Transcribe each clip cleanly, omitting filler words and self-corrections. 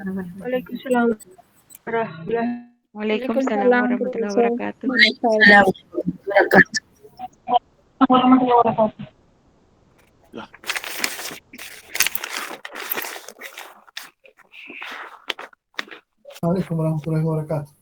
Alaikum salam warahmatullahi. Waalaikum Alaikum salam salam, warahmatullahi profesor. wabarakatuh. Buenas tardes. Warahmatullahi wabarakatuh. Ya. Assalamualaikum warahmatullahi wabarakatuh.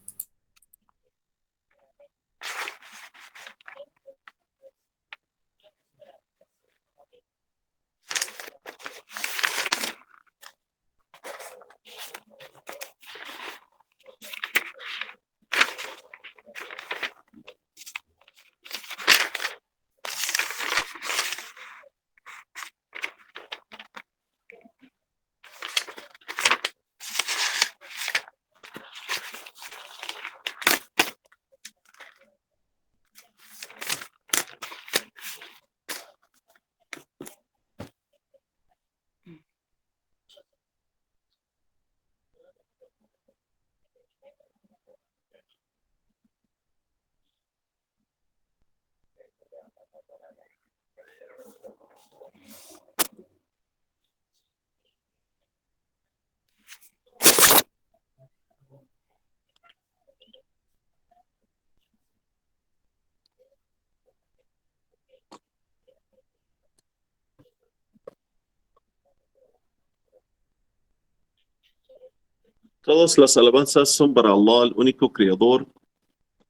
Todas las alabanzas son para Allah, el único creador.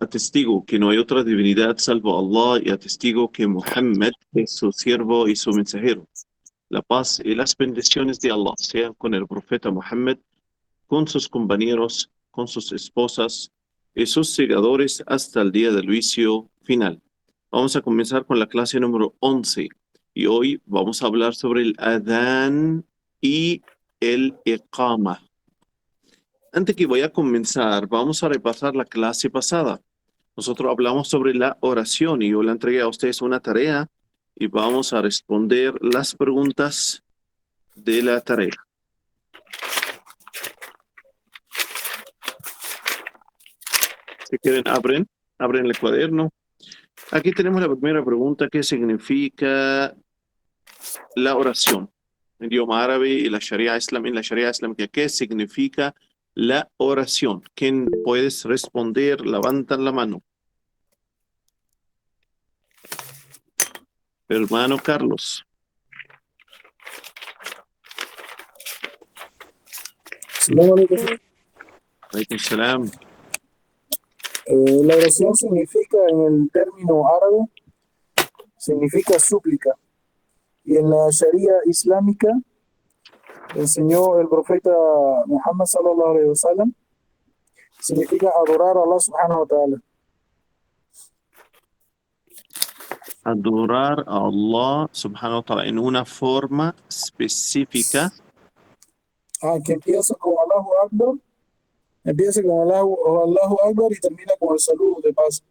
Atestigo que no hay otra divinidad salvo Allah y atestigo que Muhammad es su siervo y su mensajero. La paz y las bendiciones de Allah sean con el profeta Muhammad, con sus compañeros, con sus esposas y sus seguidores hasta el día del juicio final. Vamos a comenzar con la clase número 11 y hoy vamos a hablar sobre el adán y el iqama. Antes que voy a comenzar, vamos a repasar la clase pasada. Nosotros hablamos sobre la oración y yo le entregué a ustedes una tarea y vamos a responder las preguntas de la tarea. Si quieren, abren el cuaderno. Aquí tenemos la primera pregunta: ¿qué significa la oración? En idioma árabe y la Sharia islámica, ¿qué significa la oración? ¿Quién puedes responder? Levantan la mano. Hermano Carlos. Alaikum salam. La oración significa, en el término árabe, significa súplica. Y en la Sharia islámica, enseñó el profeta Muhammad sallallahu alaihi wasallam, significa adorar a Allah subhanahu wa ta'ala. Adorar a Allah subhanahu wa ta'ala en una forma específica. Que empieza con Allahu Akbar, Allahu Akbar y termina con el saludo de paz.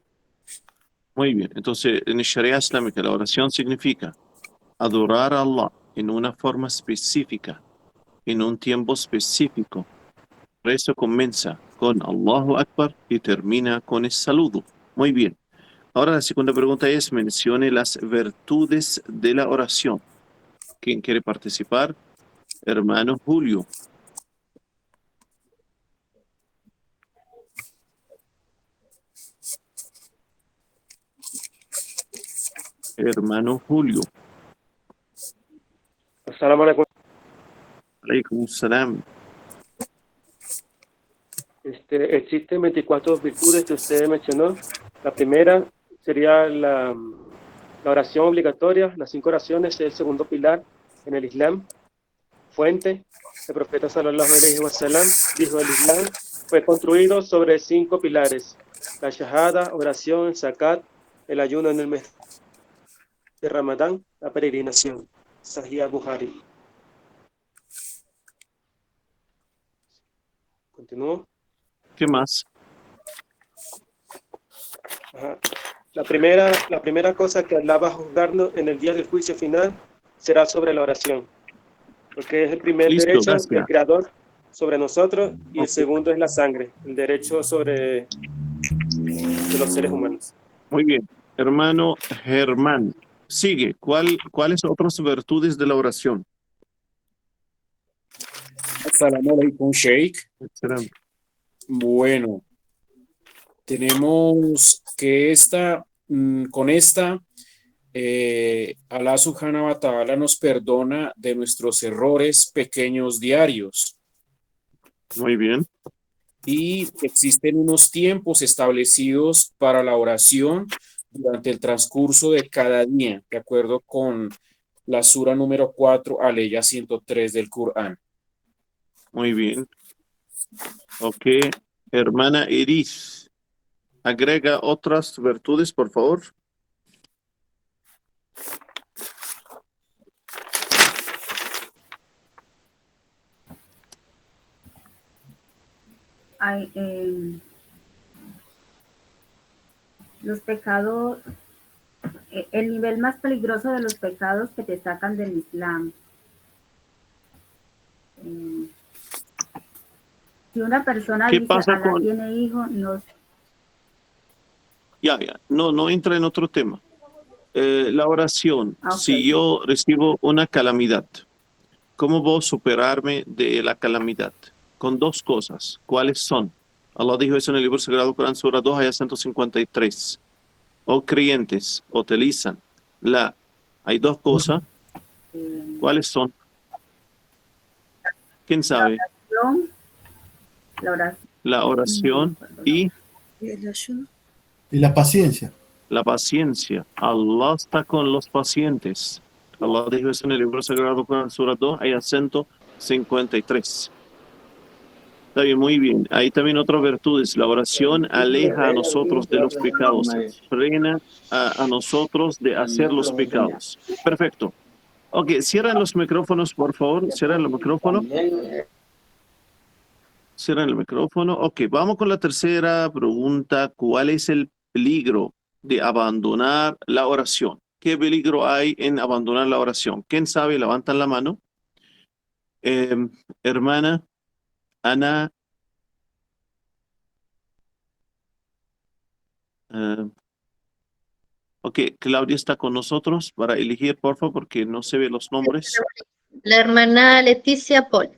Muy bien, entonces en el Sharia islámica la oración significa adorar a Allah en una forma específica, en un tiempo específico. Por eso comienza con Allahu Akbar y termina con el saludo. Muy bien. Ahora la segunda pregunta es: mencione las virtudes de la oración. ¿Quién quiere participar? Hermano Julio. Hermano Julio. Assalamu alaikum. Alaikum salam. Existen 24 virtudes que usted mencionó. La primera sería la oración obligatoria. Las 5 oraciones es el segundo pilar en el Islam. Fuente: el profeta sallallahu alaihi wasallam dijo: el Islam fue construido sobre 5 pilares: la shahada, oración, el zakat, el ayuno en el mes de Ramadán, la peregrinación. Sahih al-Bukhari. Continúo. ¿Qué más? Ajá. La primera cosa que Allah va a juzgarnos en el día del juicio final será sobre la oración, porque es el primer derecho gracias. del Creador sobre nosotros, y el segundo es la sangre, el derecho de los seres humanos. Muy bien. Hermano Germán, sigue. ¿Cuáles otras virtudes de la oración? Assalamu alaikum, Sheikh. Excelente. Bueno, tenemos que con esta, Allah subhanahu wa ta'ala nos perdona de nuestros errores pequeños diarios Muy bien. y existen unos tiempos establecidos para la oración durante el transcurso de cada día, de acuerdo con la sura número 4, aleya 103 del Corán. Muy bien. Ok. Hermana Iris, agrega otras virtudes, por favor. Hay, los pecados, el nivel más peligroso de los pecados que te sacan del Islam. Si una persona ¿Qué dice pasa Alá con...? tiene hijo, no. Ya. No entra en otro tema. La oración. Ok. Si yo recibo una calamidad, ¿cómo voy a superarme de la calamidad? Con dos cosas. ¿Cuáles son? Allah dijo eso en el libro sagrado Corán, sura 2, ayat 153. O creyentes utilizan hay dos cosas. ¿Cuáles son? ¿Quién sabe? La oración. La oración y Y la paciencia. la paciencia. Allah está con los pacientes. Allah dijo eso en el libro sagrado Corán, sura 2, ayat 153. Está bien, muy bien. Hay también otras virtudes. La oración aleja a nosotros de los pecados, frena a nosotros de hacer los pecados. Perfecto. Ok, cierran los micrófonos, por favor. Cierran el micrófono. Cierran el micrófono. Ok, vamos con la tercera pregunta. ¿Cuál es el peligro de abandonar la oración? ¿Qué peligro hay en abandonar la oración? ¿Quién sabe? Levantan la mano. Hermana Ana. Ok, Claudia está con nosotros para elegir, por favor, porque no se ve los nombres. La hermana Leticia Paul.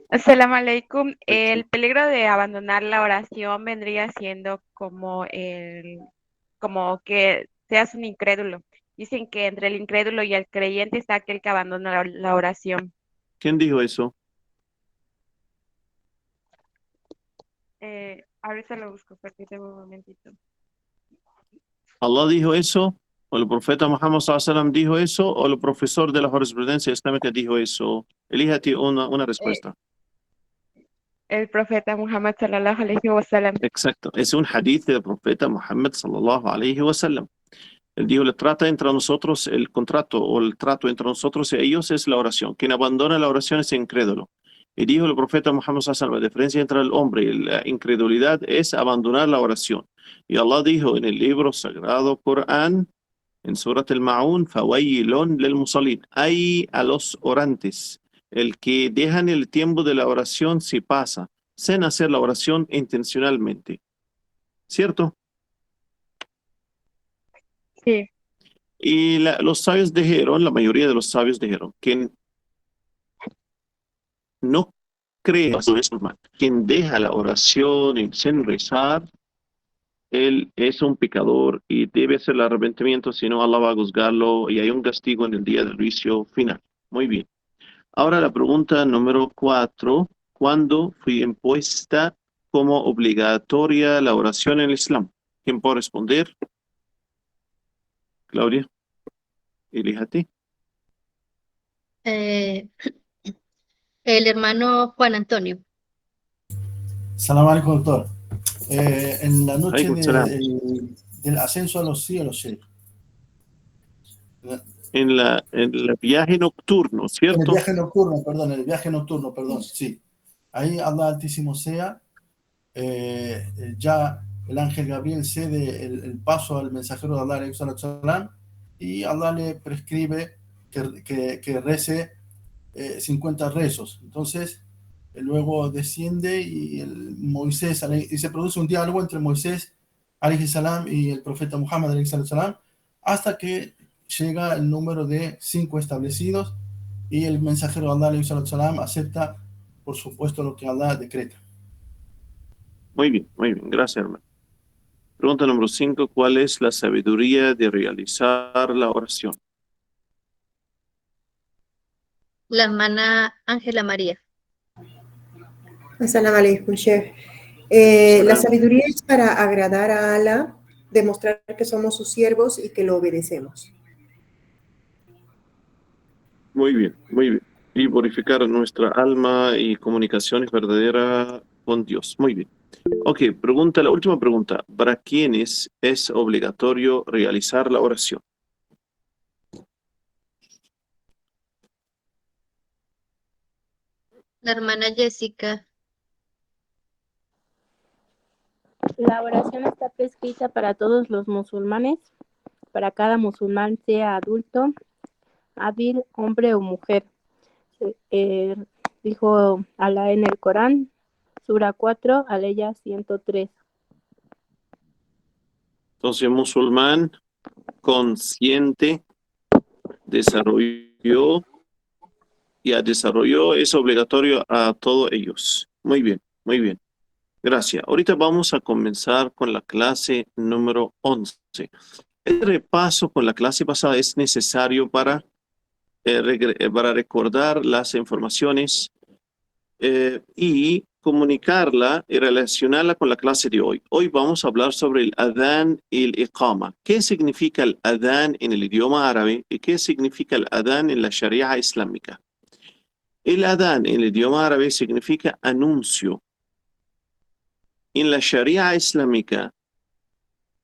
Assalamu alaikum. El peligro de abandonar la oración vendría siendo como que seas un incrédulo. Dicen que entre el incrédulo y el creyente está aquel que abandona la oración. ¿Quién dijo eso? Ahorita lo busco, permíteme un momentito. ¿Allah dijo eso? ¿O el profeta Muhammad sallallahu alaihi wasallam dijo eso? ¿O el profesor de la jurisprudencia islámica dijo eso? Elíjate una respuesta. El profeta Muhammad sallallahu alaihi wasallam. Exacto. Es un hadith del profeta Muhammad sallallahu alaihi wasallam. Él dijo, el trato entre nosotros, el contrato o el trato entre nosotros y ellos es la oración. Quien abandona la oración es incrédulo. Y dijo el profeta Muhammad sallallahu alaihi wasallam, la diferencia entre el hombre y la incredulidad es abandonar la oración. Y Allah dijo en el libro sagrado Corán, en Surat al-Ma'un, fawailun lil musallin, hay a los orantes, el que dejan el tiempo de la oración si pasa, sin hacer la oración intencionalmente. ¿Cierto? Sí. Y los sabios dijeron, la mayoría de los sabios dijeron, quien no cree, quien deja la oración sin rezar, él es un pecador y debe hacer el arrepentimiento, si no Allah va a juzgarlo y hay un castigo en el día del juicio final. Muy bien. Ahora la pregunta número 4. ¿Cuándo fue impuesta como obligatoria la oración en el Islam? ¿Quién puede responder? Claudia. Elíjate. El hermano Juan Antonio. Salam alaikum, doctor. En la noche Alaikum salam. del ascenso a los cielos, Sheikh. En el viaje nocturno, En el ¿cierto? viaje nocturno, perdón, sí. Ahí Allah Altísimo sea, ya el ángel Gabriel cede el paso al mensajero de Allah, alayhi salam, y Allah le prescribe que rece 50 rezos. Entonces, luego desciende y y se produce un diálogo entre Moisés, alayhi salam, y el profeta Muhammad, alayhi salam, hasta que llega el número de 5 establecidos, y el mensajero de Allah alayhi salatu wasalam acepta, por supuesto, lo que Allah decreta. Muy bien, gracias, hermano. Pregunta número 5, ¿cuál es la sabiduría de realizar la oración? La hermana Ángela María. Assalamu alaikum, Sheikh. La sabiduría es para agradar a Allah, demostrar que somos sus siervos y que lo obedecemos. Muy bien. Y purificar nuestra alma y comunicaciones verdaderas con Dios. Muy bien. Ok, la última pregunta. ¿Para quiénes es obligatorio realizar la oración? La hermana Jessica. La oración está prescrita para todos los musulmanes, para cada musulmán, sea adulto, hábil, hombre o mujer. Dijo Alá en el Corán, Sura 4, Aleya 103. Entonces, musulmán consciente desarrolló es obligatorio a todos ellos. Muy bien. Gracias. Ahorita vamos a comenzar con la clase número 11. El repaso con la clase pasada es necesario para recordar las informaciones y comunicarla y relacionarla con la clase de hoy. Hoy vamos a hablar sobre el adán y el iqama. ¿Qué significa el adán en el idioma árabe y qué significa el adán en la sharia islámica? El adán en el idioma árabe significa anuncio. En la sharia islámica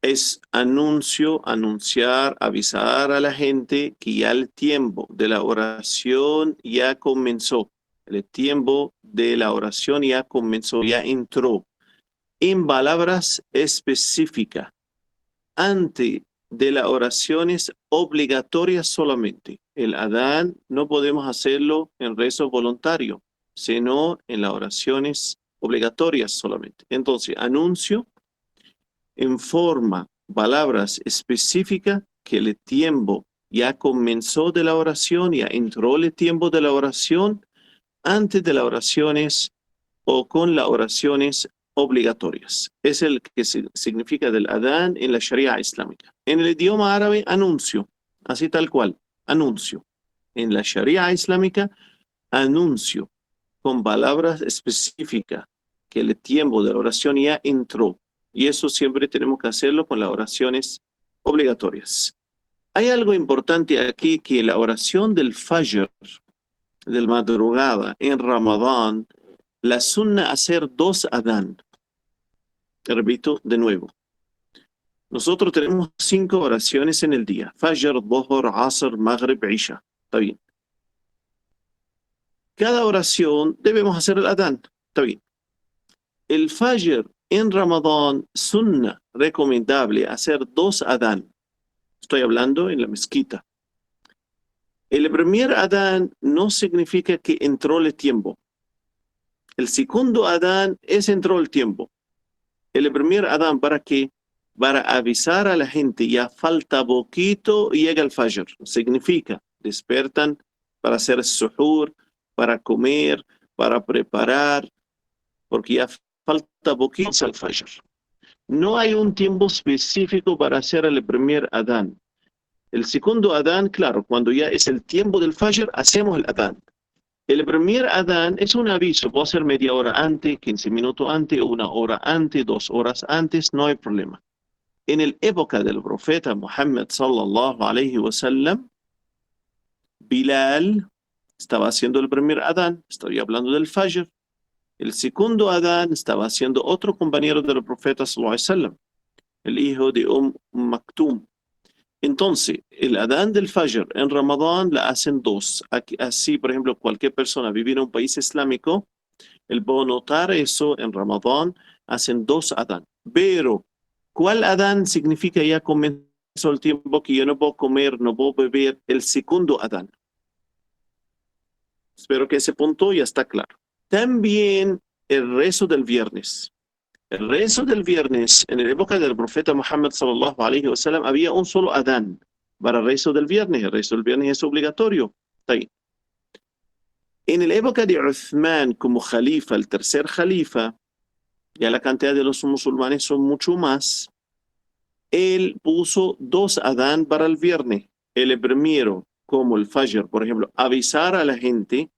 es anuncio, anunciar, avisar a la gente que ya el tiempo de la oración ya comenzó. El tiempo de la oración ya comenzó, ya entró. En palabras específicas, antes de la oración es obligatoria solamente. El adán no podemos hacerlo en rezo voluntario, sino en las oraciones obligatorias solamente. Entonces, anuncio en forma, palabras específicas que el tiempo ya comenzó de la oración, ya entró el tiempo de la oración, antes de las oraciones o con las oraciones obligatorias. Es el que significa del adán en la sharia islámica. En el idioma árabe, anuncio, así tal cual, anuncio. En la sharia islámica, anuncio con palabras específicas que el tiempo de la oración ya entró. Y eso siempre tenemos que hacerlo con las oraciones obligatorias. Hay algo importante aquí, que la oración del Fajr, del madrugada en Ramadán, la sunna hacer 2 adán. Repito de nuevo. Nosotros tenemos 5 oraciones en el día. Fajr, Dhuhr, Asr, Maghrib, Isha. Está bien. Cada oración debemos hacer el adán. Está bien. El Fajr en Ramadán, sunna, recomendable hacer 2 adán. Estoy hablando en la mezquita. El primer adán no significa que entró el tiempo. El segundo adán es entró el tiempo. El primer adán, ¿para qué? Para avisar a la gente, ya falta poquito y llega el Fajr. Significa, despertan para hacer suhur, para comer, para preparar, porque ya falta poquito al Fajr. No hay un tiempo específico para hacer el primer adán. El segundo adán, claro, cuando ya es el tiempo del Fajr, hacemos el adán. El primer adán es un aviso, puede ser media hora antes, 15 minutos antes, 1 hora antes, 2 horas antes, no hay problema. En la época del profeta Muhammad sallallahu alayhi wa sallam, Bilal estaba haciendo el primer adán, estoy hablando del Fajr. El segundo adán estaba haciendo otro compañero del profeta sallallahu alayhi wa sallam, el hijo de Maktum. Entonces, el adán del Fajr en Ramadán la hacen 2. Así, por ejemplo, cualquier persona vive en un país islámico, él puede notar eso en Ramadán, hacen 2 adán. Pero, ¿cuál adán significa ya comenzó el tiempo que yo no puedo comer, no puedo beber? El segundo adán. Espero que ese punto ya está claro. También el rezo del viernes. El rezo del viernes, en la época del profeta Muhammad sallallahu alayhi wa sallam, había un solo adán para el rezo del viernes. El rezo del viernes es obligatorio. Está ahí. En la época de Uthman como jalifa, el tercer jalifa, ya la cantidad de los musulmanes son mucho más, él puso 2 adán para el viernes. El primero, como el Fajr, por ejemplo, avisar a la gente.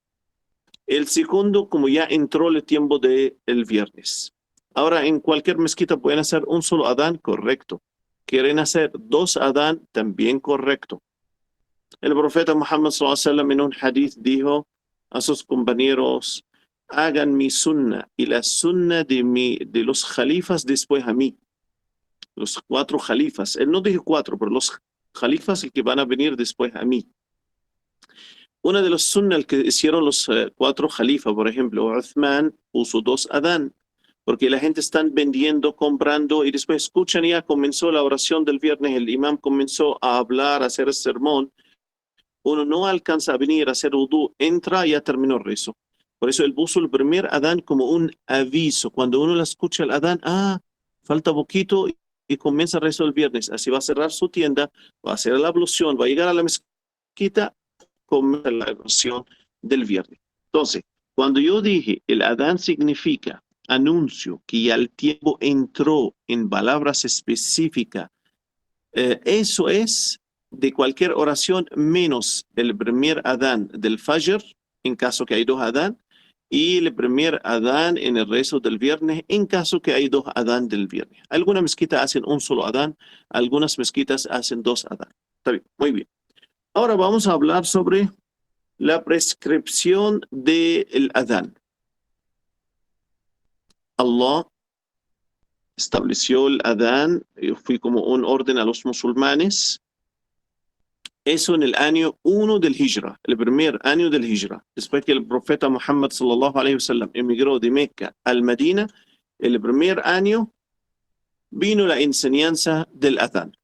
El segundo, como ya entró el tiempo del viernes. Ahora, en cualquier mezquita pueden hacer un solo adán, correcto. Quieren hacer 2 adán, también correcto. El profeta Muhammad SAW en un hadith dijo a sus compañeros, hagan mi sunna y la sunna de los jalifas después a mí. Los 4 jalifas. Él no dijo 4, pero los jalifas que van a venir después a mí. Una de los sunnah que hicieron los 4 jalifas, por ejemplo, Uthman puso 2 adán, porque la gente está vendiendo, comprando, y después escuchan, ya comenzó la oración del viernes, el imam comenzó a hablar, a hacer el sermón. Uno no alcanza a venir a hacer udú, entra y ya terminó el rezo. Por eso él puso el primer adán como un aviso. Cuando uno la escucha el adán, falta poquito y comienza el rezo del viernes. Así va a cerrar su tienda, va a hacer la ablución, va a llegar a la mezquita, comienza la oración del viernes. Entonces, cuando yo dije el adán significa anuncio que ya el tiempo entró en palabras específicas, eso es de cualquier oración menos el primer adán del Fajr, en caso que hay 2 adán, y el primer adán en el rezo del viernes, en caso que hay 2 adán del viernes. Algunas mezquitas hacen un solo adán, algunas mezquitas hacen 2 adán. Está bien, muy bien. Ahora vamos a hablar sobre la prescripción del adán. Allah estableció el adán, fue como un orden a los musulmanes. Eso en el año 1 del Hijra, el primer año del Hijra. Después que el profeta Muhammad sallallahu alaihi wasallam emigró de Meca al Medina, el primer año vino la enseñanza del adán.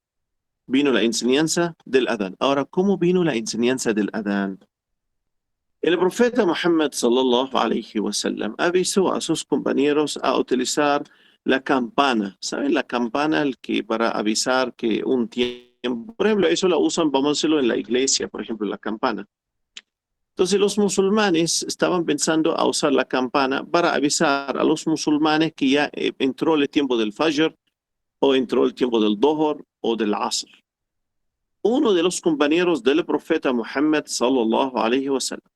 Vino la enseñanza del adán. Ahora, ¿cómo vino la enseñanza del adán? El profeta Muhammad sallallahu alaihi wasallam avisó a sus compañeros a utilizar la campana. ¿Saben la campana para avisar que un tiempo? Por ejemplo, eso la usan, vamos a hacerlo en la iglesia, por ejemplo, la campana. Entonces los musulmanes estaban pensando a usar la campana para avisar a los musulmanes que ya entró el tiempo del Fajr, o entró el tiempo del Dhuhr o del Asr. Uno de los compañeros del profeta Muhammad sallallahu alaihi wasallam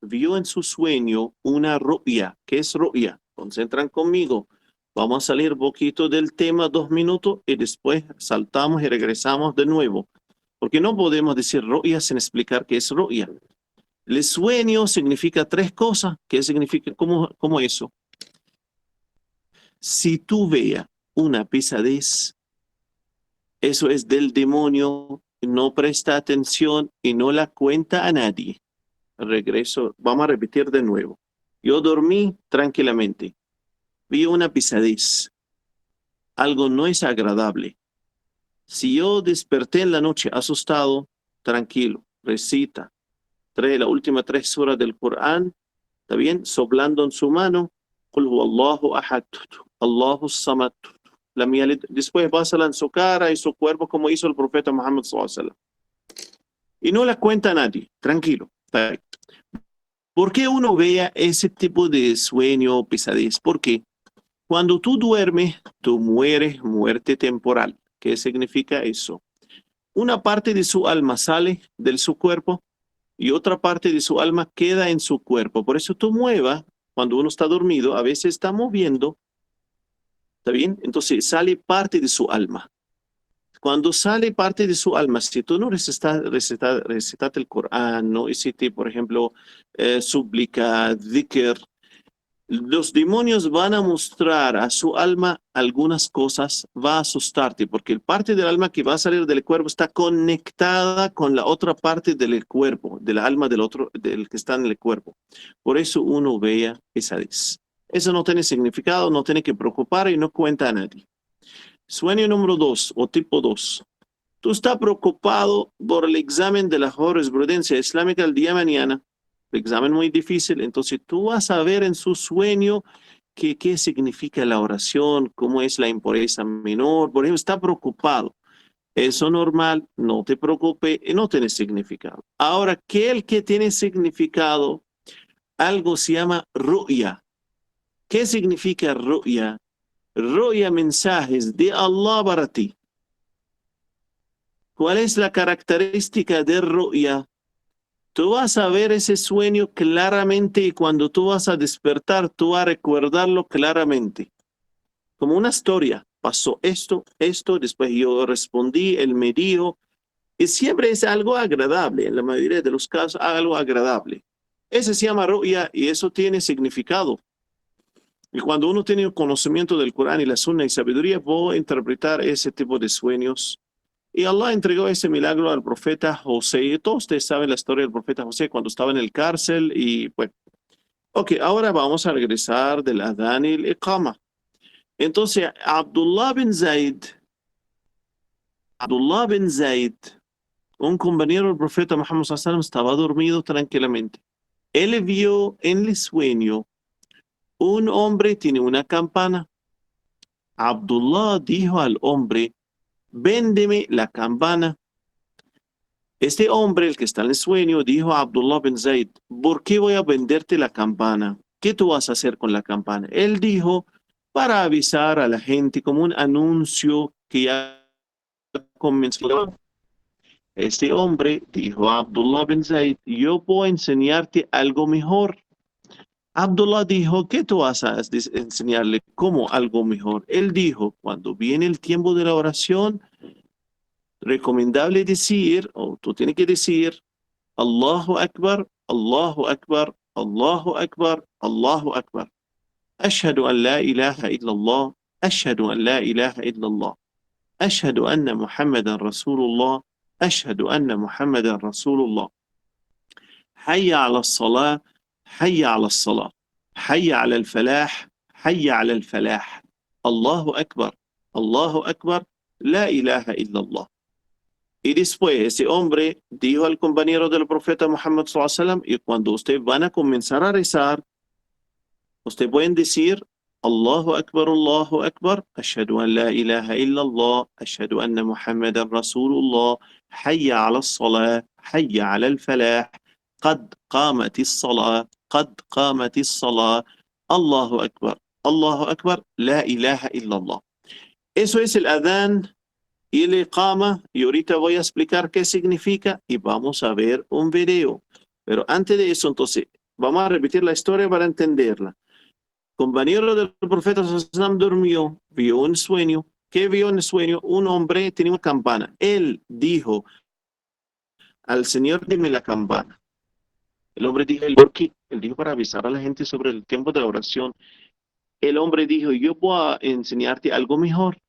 vio en su sueño una ru'ya. ¿Qué es ru'ya? Concentran conmigo. Vamos a salir un poquito del tema 2 minutos y después saltamos y regresamos de nuevo. Porque no podemos decir ru'ya sin explicar qué es ru'ya. El sueño significa 3 cosas. ¿Qué significa? ¿Cómo eso? Si tú veas una pesadez, eso es del demonio, no presta atención y no la cuenta a nadie. Regreso, vamos a repetir de nuevo. Yo dormí tranquilamente. Vi una pesadez. Algo no es agradable. Si yo desperté en la noche asustado, tranquilo, recita. Trae las últimas 3 suras del Corán, ¿está bien? Soplando en su mano, Qul huwallahu ahad, Allahu samad. Después pásala en su cara y su cuerpo como hizo el profeta Muhammad sallallahu alaihi wasallam. Y no la cuenta a nadie, tranquilo. ¿Por qué uno vea ese tipo de sueño o pesadez? Porque cuando tú duermes, tú mueres muerte temporal. ¿Qué significa eso? Una parte de su alma sale de su cuerpo y otra parte de su alma queda en su cuerpo. Por eso tú muevas, cuando uno está dormido, a veces está moviendo. ¿Está bien? Entonces sale parte de su alma. Cuando sale parte de su alma, si tú no recitas el Corán, no hiciste, por ejemplo, súplica, dhikr, los demonios van a mostrar a su alma algunas cosas, va a asustarte, porque el parte del alma que va a salir del cuerpo está conectada con la otra parte del cuerpo, del alma del que está en el cuerpo. Por eso uno vea pesadez. Eso no tiene significado, no tiene que preocupar y no cuenta a nadie. Sueño número 2 o tipo 2. Tú estás preocupado por el examen de la jurisprudencia islámica el día de mañana. El examen muy difícil. Entonces tú vas a ver en su sueño qué significa la oración, cómo es la impureza menor. Por ejemplo, está preocupado. Eso normal, no te preocupes, no tiene significado. Ahora, ¿qué es el que tiene significado? algo se llama ru'ya. ¿Qué significa ru'ya? Ru'ya, mensajes de Allah para ti. ¿Cuál es la característica de ru'ya? Tú vas a ver ese sueño claramente y cuando tú vas a despertar, tú vas a recordarlo claramente. Como una historia. Pasó esto, después yo respondí, él me dijo. Y siempre es algo agradable, en la mayoría de los casos, algo agradable. Ese se llama ru'ya y eso tiene significado. Y cuando uno tiene conocimiento del Corán y la Sunna y sabiduría, puede interpretar ese tipo de sueños. Y Allah entregó ese milagro al profeta José. Y todos ustedes saben la historia del profeta José cuando estaba en el cárcel. Y bueno, ok, ahora vamos a regresar del Adán y el Iqama. Entonces, Abdullah bin Zaid, un compañero del profeta Muhammad sallallahu alaihi wasallam, estaba dormido tranquilamente. Él vio en el sueño un hombre tiene una campana. Abdullah dijo al hombre, véndeme la campana. Este hombre, el que está en el sueño, dijo a Abdullah bin Zaid, ¿por qué voy a venderte la campana? ¿Qué tú vas a hacer con la campana? Él dijo, para avisar a la gente como un anuncio que ya comenzó. Este hombre dijo a Abdullah bin Zaid, yo puedo enseñarte algo mejor. Abdullah dijo, ¿qué tú vas a enseñarle como algo mejor? Él dijo, cuando viene el tiempo de la oración, recomendable decir, o tú tienes que decir, Allahu Akbar, Allahu Akbar, Allahu Akbar, Allahu Akbar. Ashhadu an la ilaha illallah, ashhadu an la ilaha illallah. Ashhadu anna Muhammadan Rasulullah, ashhadu anna Muhammadan Rasulullah. Hayya ala salah, hayya ala salah. Hayya ala al-falah, hayya ala al-falah. Allahu Akbar, Allahu Akbar, la ilaha illallah. Y después ese hombre dijo al compañero del profeta Muhammad sallallahu alaihi wasallam, y cuando ustedes van a comenzar a rezar, ustedes pueden decir, Allahu Akbar, ashhadu an la ilaha illallah, ashhadu anna Muhammadan Rasulullah, hayya ala as-salah, hayya ala al-falah, qad qamati as-salah, qad qamati as-salah, Allahu Akbar, la ilaha illallah. Eso es el adán y el iqama, y ahorita voy a explicar qué significa y vamos a ver un video. Pero antes de eso, entonces, vamos a repetir la historia para entenderla. Compañero del profeta Sallam durmió, vio un sueño. ¿Qué vio en el sueño? Un hombre tenía una campana. Él dijo al Señor, dime la campana. El hombre dijo, ¿por qué? Él dijo para avisar a la gente sobre el tiempo de la oración. El hombre dijo, yo voy a enseñarte algo mejor.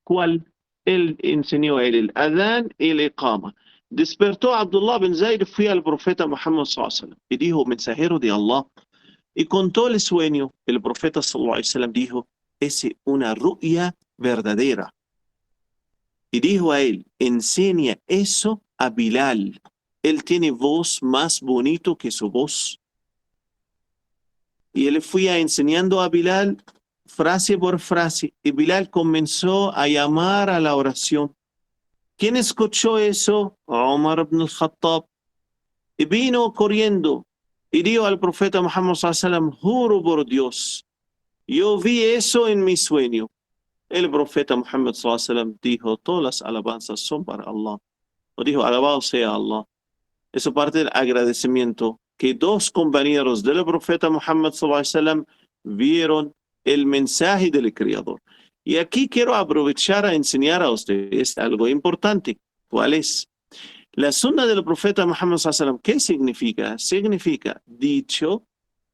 ¿Cuál? Él enseñó a él el adán y el iqama. Despertó Abdullah bin Zaid, fue al profeta Muhammad sallallahu alaihi wasallam y dijo, mensajero de Allah. Y contó el sueño. El profeta sallallahu alaihi wasallam dijo, es una ru'ya verdadera. Y dijo a él, enseña eso a Bilal. Él tiene voz más bonito que su voz. Y él fue enseñando a Bilal frase por frase, y Bilal comenzó a llamar a la oración. ¿Quién escuchó eso? Omar ibn al-Khattab. Y vino corriendo y dijo al profeta Muhammad sallallahu alaihi wasallam, juro por Dios, yo vi eso en mi sueño. El profeta Muhammad sallallahu alaihi wasallam dijo, todas las alabanzas son para Allah. O dijo, alabado sea Allah. Eso parte del agradecimiento, que dos compañeros del profeta Muhammad sallallahu alaihi wasallam vieron el mensaje del Creador. Y aquí quiero aprovechar a enseñar a ustedes algo importante. ¿Cuál es? La sunna del profeta Muhammad sallallahu alaihi wasallam, ¿qué significa? Significa dicho,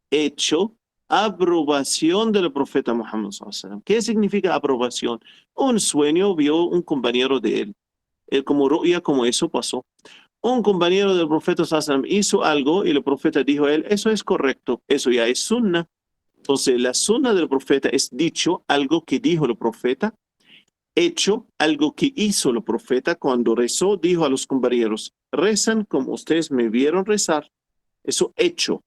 hecho, aprobación del profeta Muhammad sallallahu alaihi wasallam. ¿Qué significa aprobación? Un sueño vio un compañero de él. Él como ru'ya, como eso pasó. Un compañero del profeta sallallahu alaihi wasallam hizo algo y el profeta dijo a él, eso es correcto, eso ya es sunna. Entonces, la sunna del profeta es dicho, algo que dijo el profeta, hecho, algo que hizo el profeta cuando rezó, dijo a los compañeros, rezan como ustedes me vieron rezar. Eso hecho.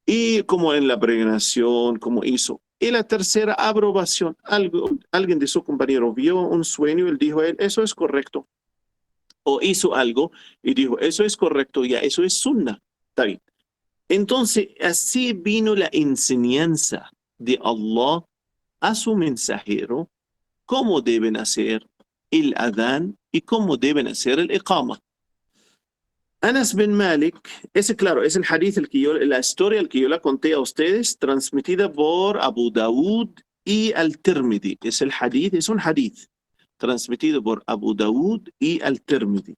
Y como en la peregrinación, como hizo. Y la tercera, aprobación. Alguien de su compañero vio un sueño, él dijo a él, eso es correcto. O hizo algo y dijo, eso es correcto, ya eso es sunna. Está bien. Entonces, así vino la enseñanza de Allah a su mensajero, cómo deben hacer el adán y cómo deben hacer el iqama. Anas bin Malik, ese claro, es el hadith, la historia el que yo la conté a ustedes, transmitida por Abu Dawud y al-Tirmidhi. Es el hadith, es un hadith transmitido por Abu Dawud y al-Tirmidhi.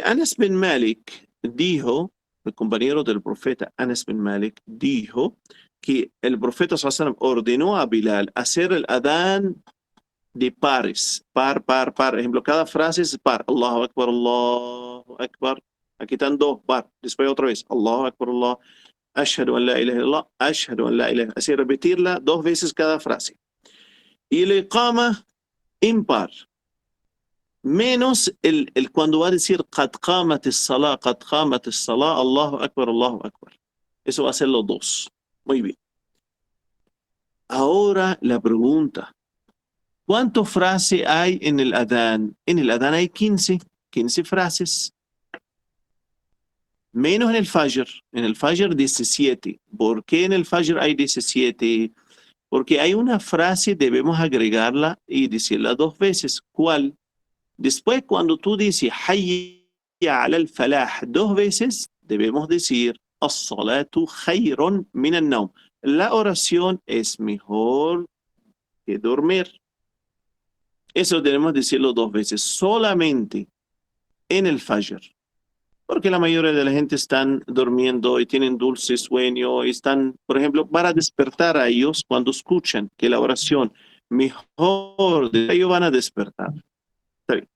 Anas bin Malik dijo, el compañero del profeta Anas bin Malik dijo que el profeta sallallahu alaihi wasallam ordenó a Bilal hacer el adán de pares, par. Ejemplo, cada frase es par. Allahu Akbar, Allahu Akbar. Aquí están dos, par. Después otra vez. Allahu Akbar, Allah. Ashhadu an la ilaha illallah. Ashhadu an la ilaha. Así repetirla 2 veces cada frase. Y el iqama impar. Menos el cuando va a decir qad qamat as-salah, Allahu Akbar, Allahu Akbar. Eso va a ser los 2. Muy bien. Ahora la pregunta. ¿Cuántas frases hay en el adán? En el adán hay 15 frases. Menos en el fajr. En el fajr 17. ¿Por qué en el fajr hay 17? Porque hay una frase, debemos agregarla y decirla 2 veces. ¿Cuál? Después, cuando tú dices hayya ala al-falah 2 veces, debemos decir as-salatu khayrun min an-nawm. La oración es mejor que dormir. Eso debemos decirlo 2 veces, solamente en el fajr. Porque la mayoría de la gente están durmiendo y tienen dulce sueño y están, por ejemplo, para despertar a ellos cuando escuchan que la oración mejor de ellos van a despertar. Está bien.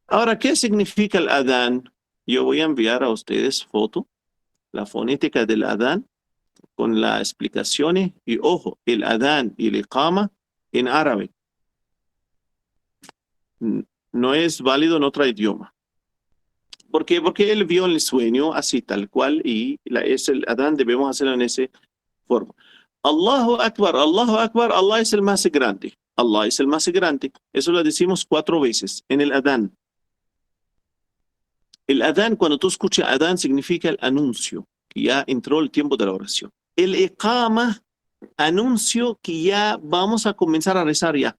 Ahora, ¿qué significa el adán? Yo voy a enviar a ustedes foto, la fonética del adán, con las explicaciones. Y ojo, el adán y el iqama en árabe. No es válido en otro idioma. ¿Por qué? Porque él vio el sueño así tal cual y es el adán, debemos hacerlo en esa forma. Allahu Akbar, Allah es el más grande. Allah es el más grande. Eso lo decimos 4 veces en el adán. El adán, cuando tú escuchas adán, significa el anuncio, que ya entró el tiempo de la oración. El iqama, anuncio que ya vamos a comenzar a rezar ya.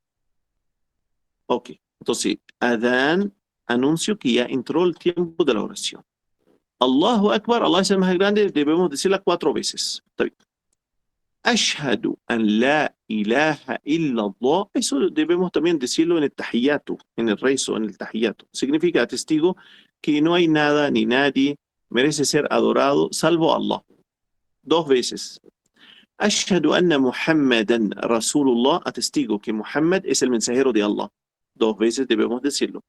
Ok. Entonces, adán, anuncio que ya entró el tiempo de la oración. Allahu Akbar, Allah es el más grande, debemos decirla 4 veces. Está bien. Ashhadu an la ilaha illallah, eso debemos también decirlo en el tahiyyatu, en el rezo, en el tahiyyatu. Significa testigo que no hay nada ni nadie merece ser adorado salvo Allah. 2 veces. Ashhadu anna Muhammadan Rasulullah, atestigo que Muhammad es el mensajero de Allah. 2 veces debemos decirlo.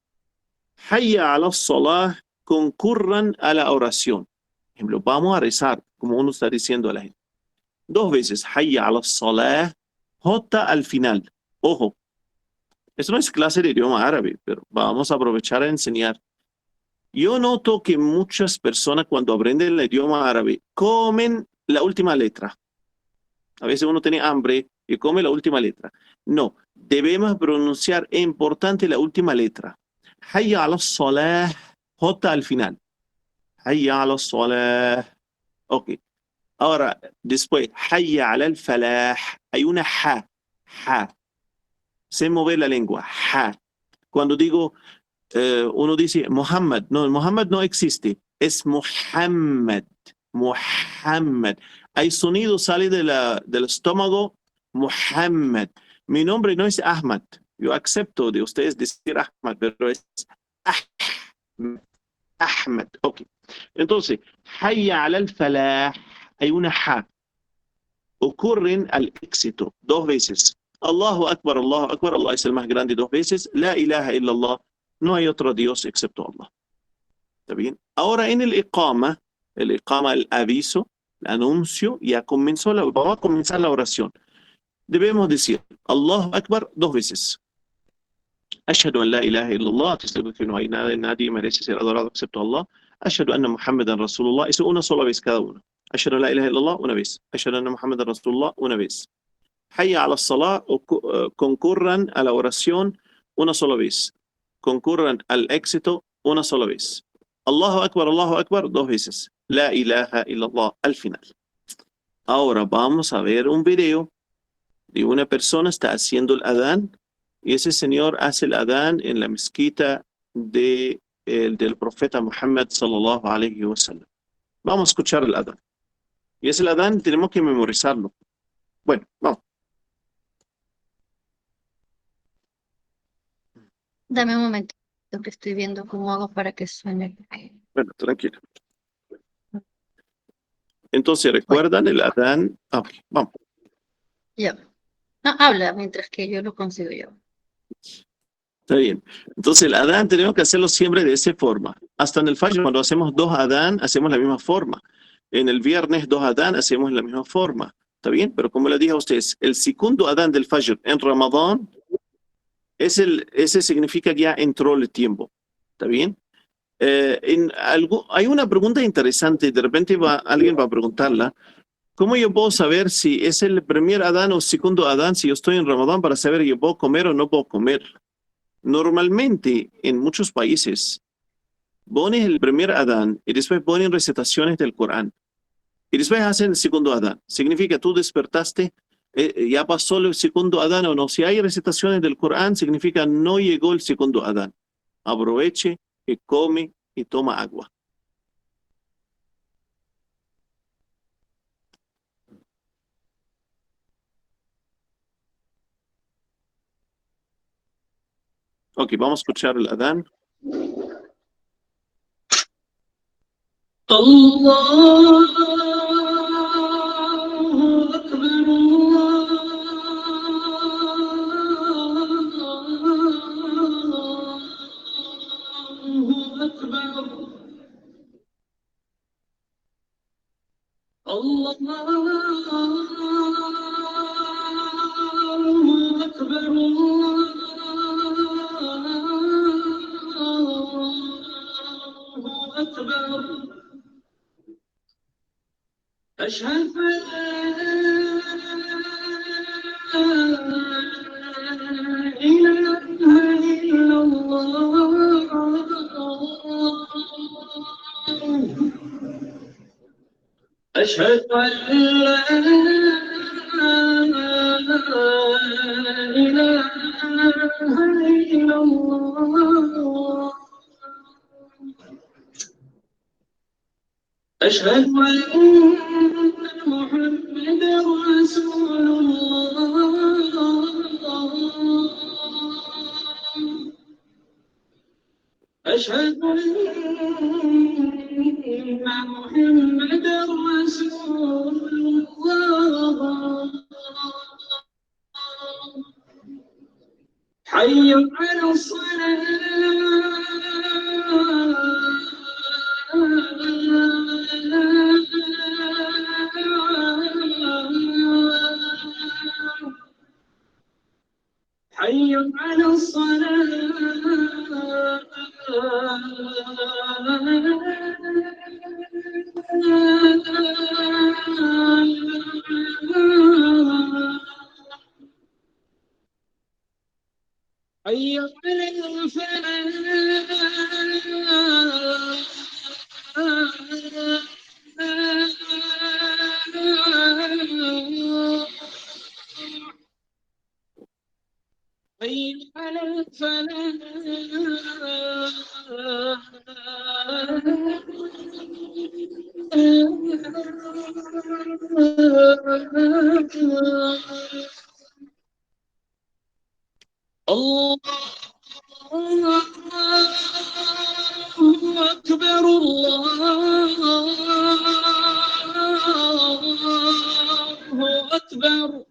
Hayya ala salah, concurran a la oración. Por ejemplo, vamos a rezar, como uno está diciendo a la gente. 2 veces. Hayya ala salah, J al final. Ojo, eso no es clase de idioma árabe, pero vamos a aprovechar a enseñar. Yo noto que muchas personas cuando aprenden el idioma árabe comen la última letra. A veces uno tiene hambre y come la última letra. No, debemos pronunciar, es importante la última letra. Hayya ala salah, J al final. Hayya ala salah. Ok. Ahora, después, hayya ala al-falah. Hay una ha. Sé mover la lengua. Ha. Cuando digo, uno dice Muhammad. No, Muhammad no existe. Es Muhammad. Muhammad. Hay sonido, sale del estómago. Muhammad. Mi nombre no es Ahmad. Yo acepto de ustedes decir Ahmad, pero es Ahmad. Ok. Entonces, hayya ala al-falah. Hay una ha. Ocurren al éxito 2 veces. Allahu Akbar, Allah es el más grande 2 veces. La ilaha illallah. No hay otro Dios excepto Allah. ¿Está bien? Ahora en el iqama, el aviso, el anuncio, ya comenzó vamos a comenzar la oración. Debemos decir Allahu Akbar 2 veces. Ashhadu an la ilaha illallah, atestigo que no hay nadie merece ser adorado excepto Allah. Ashhadu anna Muhammadan Rasulullah, eso una sola vez cada uno. Ashhadu an la ilaha illallah, una vez. Ashhadu anna Muhammadan Rasulullah, una vez. Hayya ala salah, concurran a la oración una sola vez. Concurran al éxito una sola vez. Allahu Akbar, 2 veces. La ilaha illallah al final. Ahora vamos a ver un video de una persona está haciendo el adán y ese señor hace el adán en la mezquita del profeta Muhammad sallallahu alayhi wa sallam. Vamos a escuchar el adán. Y ese adán tenemos que memorizarlo. Bueno, vamos. Dame un momento que estoy viendo cómo hago para que suene. Bueno, tranquilo. Entonces, ¿recuerdan el adán? Ok, vamos. Ya. No, habla mientras que yo lo consigo yo. Está bien. Entonces, el adán tenemos que hacerlo siempre de esa forma. Hasta en el Fajr, cuando hacemos 2 adán, hacemos la misma forma. En el viernes 2 adán, hacemos la misma forma. ¿Está bien? Pero como le dije a ustedes, el segundo adán del Fajr en Ramadán, ese significa que ya entró el tiempo. ¿Está bien? Hay una pregunta interesante, de repente alguien va a preguntarla. ¿Cómo yo puedo saber si es el primer adán o segundo adán, si yo estoy en Ramadán, para saber si yo puedo comer o no puedo comer? Normalmente, en muchos países, pones el primer adán y después ponen recitaciones del Corán. Y después hacen el segundo adán. Significa tú despertaste, ya pasó el segundo adán o no. Si hay recitaciones del Corán, significa no llegó el segundo adán. Aproveche y come y toma agua. Ok, vamos a escuchar el adán. Allahu Akbar, Allahu Akbar, Allahu Akbar, Allahu Akbar. أشهد أن لا إله إلا الله أشهد أن لا إله إلا الله أشهد أن محمدا رسول الله أشهد أن محمدا رسول الله حي على الصلاة حي على الصلاة حي على الفلاح حي على الفلاح الله أكبر الله أكبر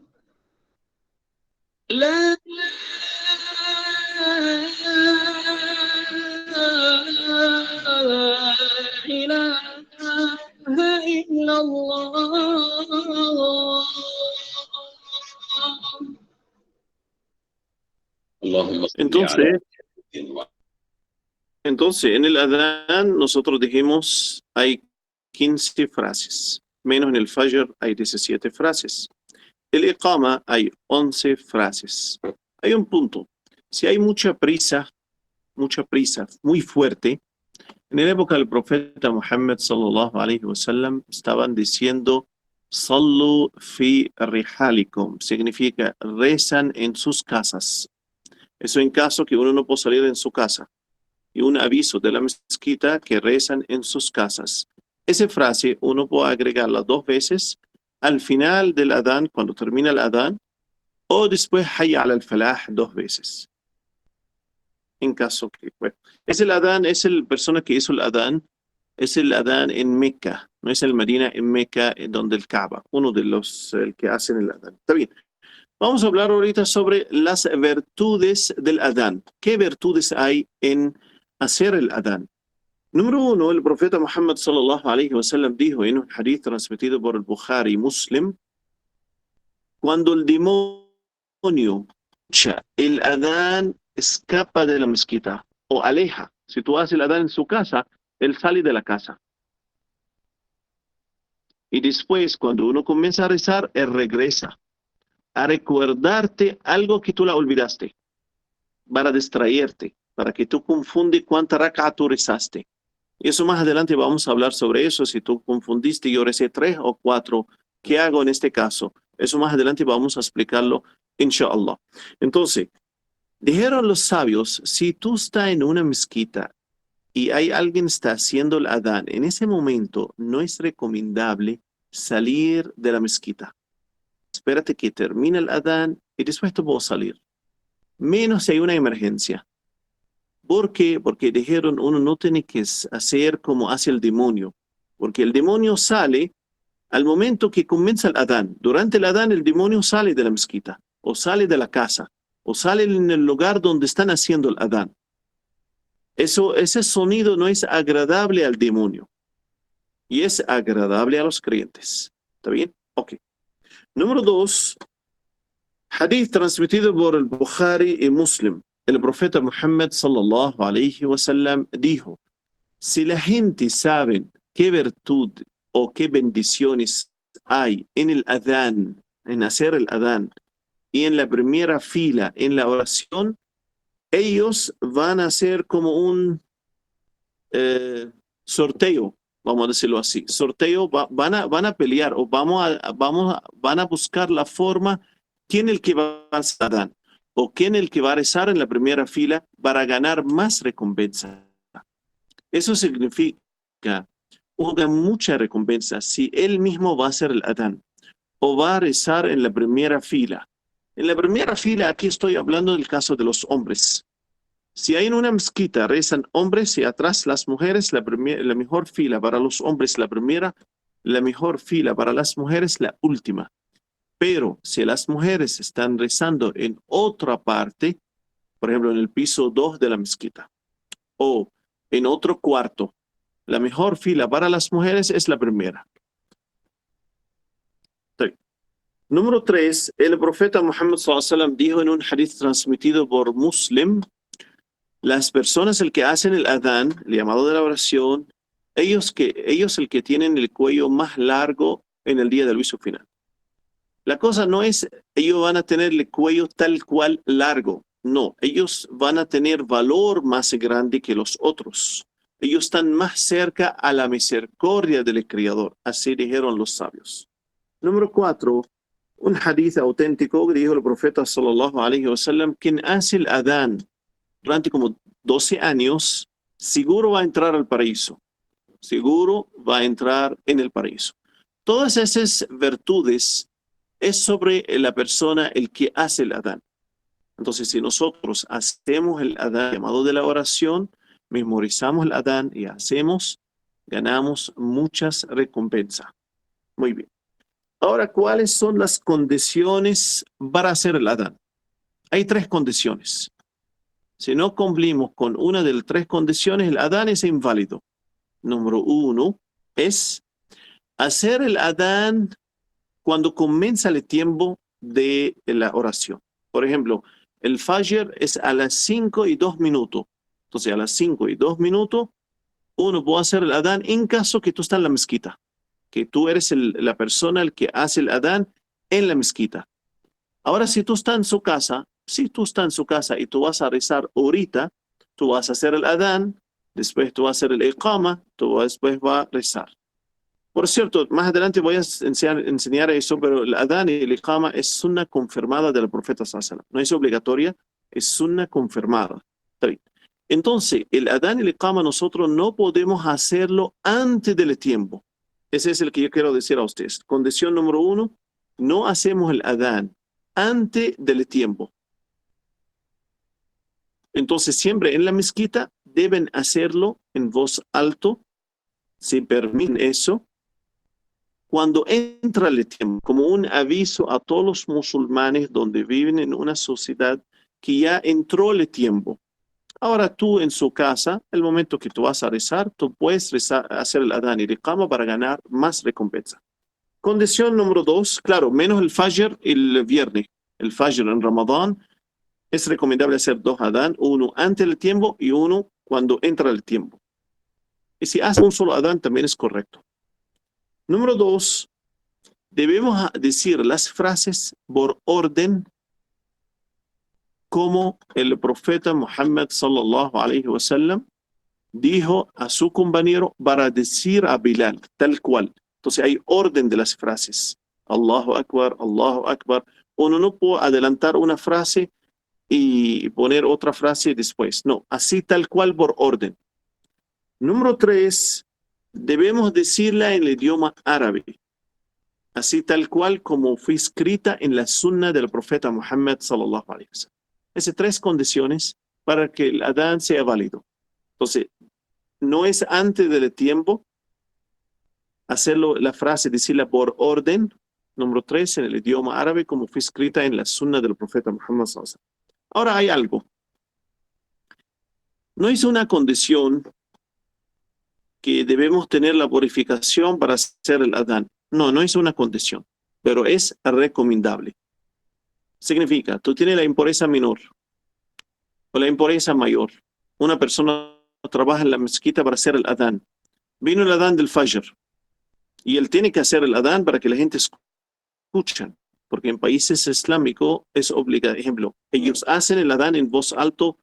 لا إله إلا الله Entonces, en el adán nosotros dijimos hay 15 frases, menos en el Fajr hay 17 frases. El Iqama hay 11 frases. Hay un punto. Si hay mucha prisa muy fuerte, En la época del profeta Muhammad sallallahu alaihi wasallam estaban diciendo Sallu fi rihalikum, significa rezan en sus casas. Eso en caso que uno no pueda salir en su casa. Y un aviso de la mezquita que rezan en sus casas. Esa frase uno puede agregarla 2 veces al final del adán, cuando termina el adán, o después hayya al falah 2 veces. En caso que, bueno, es el adán, es el persona que hizo el adán, es el adán en Meca, no es el Medina en Meca, donde el Kaaba, uno de los el que hacen el adán. Está bien. Vamos a hablar ahorita sobre las virtudes del adán. ¿Qué virtudes hay en hacer el adán? Número 1, el profeta Muhammad sallallahu alaihi wasallam dijo en un hadith transmitido por el Bukhari y Muslim, cuando el demonio escucha el adán, escapa de la mezquita o aleja. Si tú haces el adán en su casa, él sale de la casa. Y después, cuando uno comienza a rezar, él regresa a recordarte algo que tú la olvidaste, para distraerte, para que tú confundes cuánta rak'a tú rezaste. Y eso más adelante vamos a hablar sobre eso. Si tú confundiste y yo recé 3 o 4, ¿qué hago en este caso? Eso más adelante vamos a explicarlo, inshallah. Entonces, dijeron los sabios, si tú estás en una mezquita y hay alguien que está haciendo el adán, en ese momento no es recomendable salir de la mezquita. Espérate que termine el adán y después tú puedes salir. Menos si hay una emergencia. ¿Por qué? Porque dijeron, uno no tiene que hacer como hace el demonio. Porque el demonio sale al momento que comienza el adán. Durante el adán el demonio sale de la mezquita, o sale de la casa, o sale en el lugar donde están haciendo el adán. Ese sonido no es agradable al demonio. Y es agradable a los creyentes. ¿Está bien? Ok. Número 2, hadith transmitido por el Bukhari y Muslim. El profeta Muhammad sallallahu alaihi wasallam dijo, si la gente sabe qué virtud o qué bendiciones hay en el adán, en hacer el adán, y en la primera fila, en la oración, ellos van a hacer como un sorteo, vamos a decirlo así. Sorteo, van a pelear o van a buscar la forma, quién es el que va a hacer adán, o quién es el que va a rezar en la primera fila para ganar más recompensa. Eso significa una mucha recompensa si él mismo va a hacer el adán o va a rezar en la primera fila. En la primera fila, aquí estoy hablando del caso de los hombres. Si hay en una mezquita rezan hombres y atrás las mujeres, la mejor fila para los hombres la primera, la mejor fila para las mujeres la última. Pero si las mujeres están rezando en otra parte, por ejemplo en el piso 2 de la mezquita o en otro cuarto, la mejor fila para las mujeres es la primera. Número 3, el profeta Muhammad sallallahu alaihi wasallam dijo en un hadith transmitido por Muslim, las personas el que hacen el adán, el llamado de la oración, ellos el que tienen el cuello más largo en el día del juicio final. La cosa no es, ellos van a tener el cuello tal cual largo. No, ellos van a tener valor más grande que los otros. Ellos están más cerca a la misericordia del Creador. Así dijeron los sabios. Número 4, un hadith auténtico que dijo el profeta sallallahu alaihi wasallam, quien hace el adán durante como 12 años, seguro va a entrar al paraíso. Seguro va a entrar en el paraíso. Todas esas virtudes es sobre la persona el que hace el adán. Entonces, si nosotros hacemos el adán llamado de la oración, memorizamos el adán y hacemos, ganamos muchas recompensas. Muy bien. Ahora, ¿cuáles son las condiciones para hacer el adán? Hay 3 condiciones. Si no cumplimos con una de las 3 condiciones, el adán es inválido. Número 1 es hacer el adán cuando comienza el tiempo de la oración. Por ejemplo, el fajr es a las 5:02. Entonces, a las 5:02, uno puede hacer el adán en caso que tú estás en la mezquita, que tú eres la persona el que hace el adán en la mezquita. Ahora, si tú estás en su casa y tú vas a rezar ahorita, tú vas a hacer el adán Después tú vas a hacer el iqama, tú después vas a rezar. Por cierto, más adelante voy a enseñar eso, pero el adán y el iqama es sunna confirmada del profeta sallallahu alaihi wasallam. No es obligatoria, es sunna confirmada. Está bien. Entonces, el adán y el iqama nosotros no podemos hacerlo antes del tiempo. Ese es el que yo quiero decir a ustedes. Condición número 1, no hacemos el adán antes del tiempo. Entonces, siempre en la mezquita deben hacerlo en voz alto, si permiten eso, cuando entra el tiempo, como un aviso a todos los musulmanes donde viven en una sociedad que ya entró el tiempo. Ahora tú en su casa, el momento que tú vas a rezar, tú puedes hacer el adán y el iqama para ganar más recompensa. Condición número 2, claro, menos el fajr el viernes. El fajr en Ramadán es recomendable hacer 2 adán, uno antes del tiempo y uno cuando entra el tiempo. Y si hace un solo adán también es correcto. Número 2, debemos decir las frases por orden como el profeta Muhammad sallallahu alaihi wasallam dijo a su compañero para decir a Bilal, tal cual. Entonces hay orden de las frases. Allahu Akbar, Allahu Akbar. Uno no puede adelantar una frase y poner otra frase después. No, así tal cual por orden. Número 3, debemos decirla en el idioma árabe. Así tal cual como fue escrita en la sunna del profeta Muhammad sallallahu alaihi wasallam. Esas 3 condiciones para que el adán sea válido. Entonces, no es antes del tiempo hacerlo la frase, decirla por orden. Número 3, en el idioma árabe, como fue escrita en la sunna del profeta Muhammad sallallahu alaihi wasallam. Ahora hay algo. No es una condición que debemos tener la purificación para hacer el adán. No, no es una condición, pero es recomendable. Significa, tú tienes la impureza menor o la impureza mayor. Una persona trabaja en la mezquita para hacer el adán. Vino el adán del fajr y él tiene que hacer el adán para que la gente escuche, porque en países islámicos es obligado. Ejemplo, ellos hacen el adán en voz alto.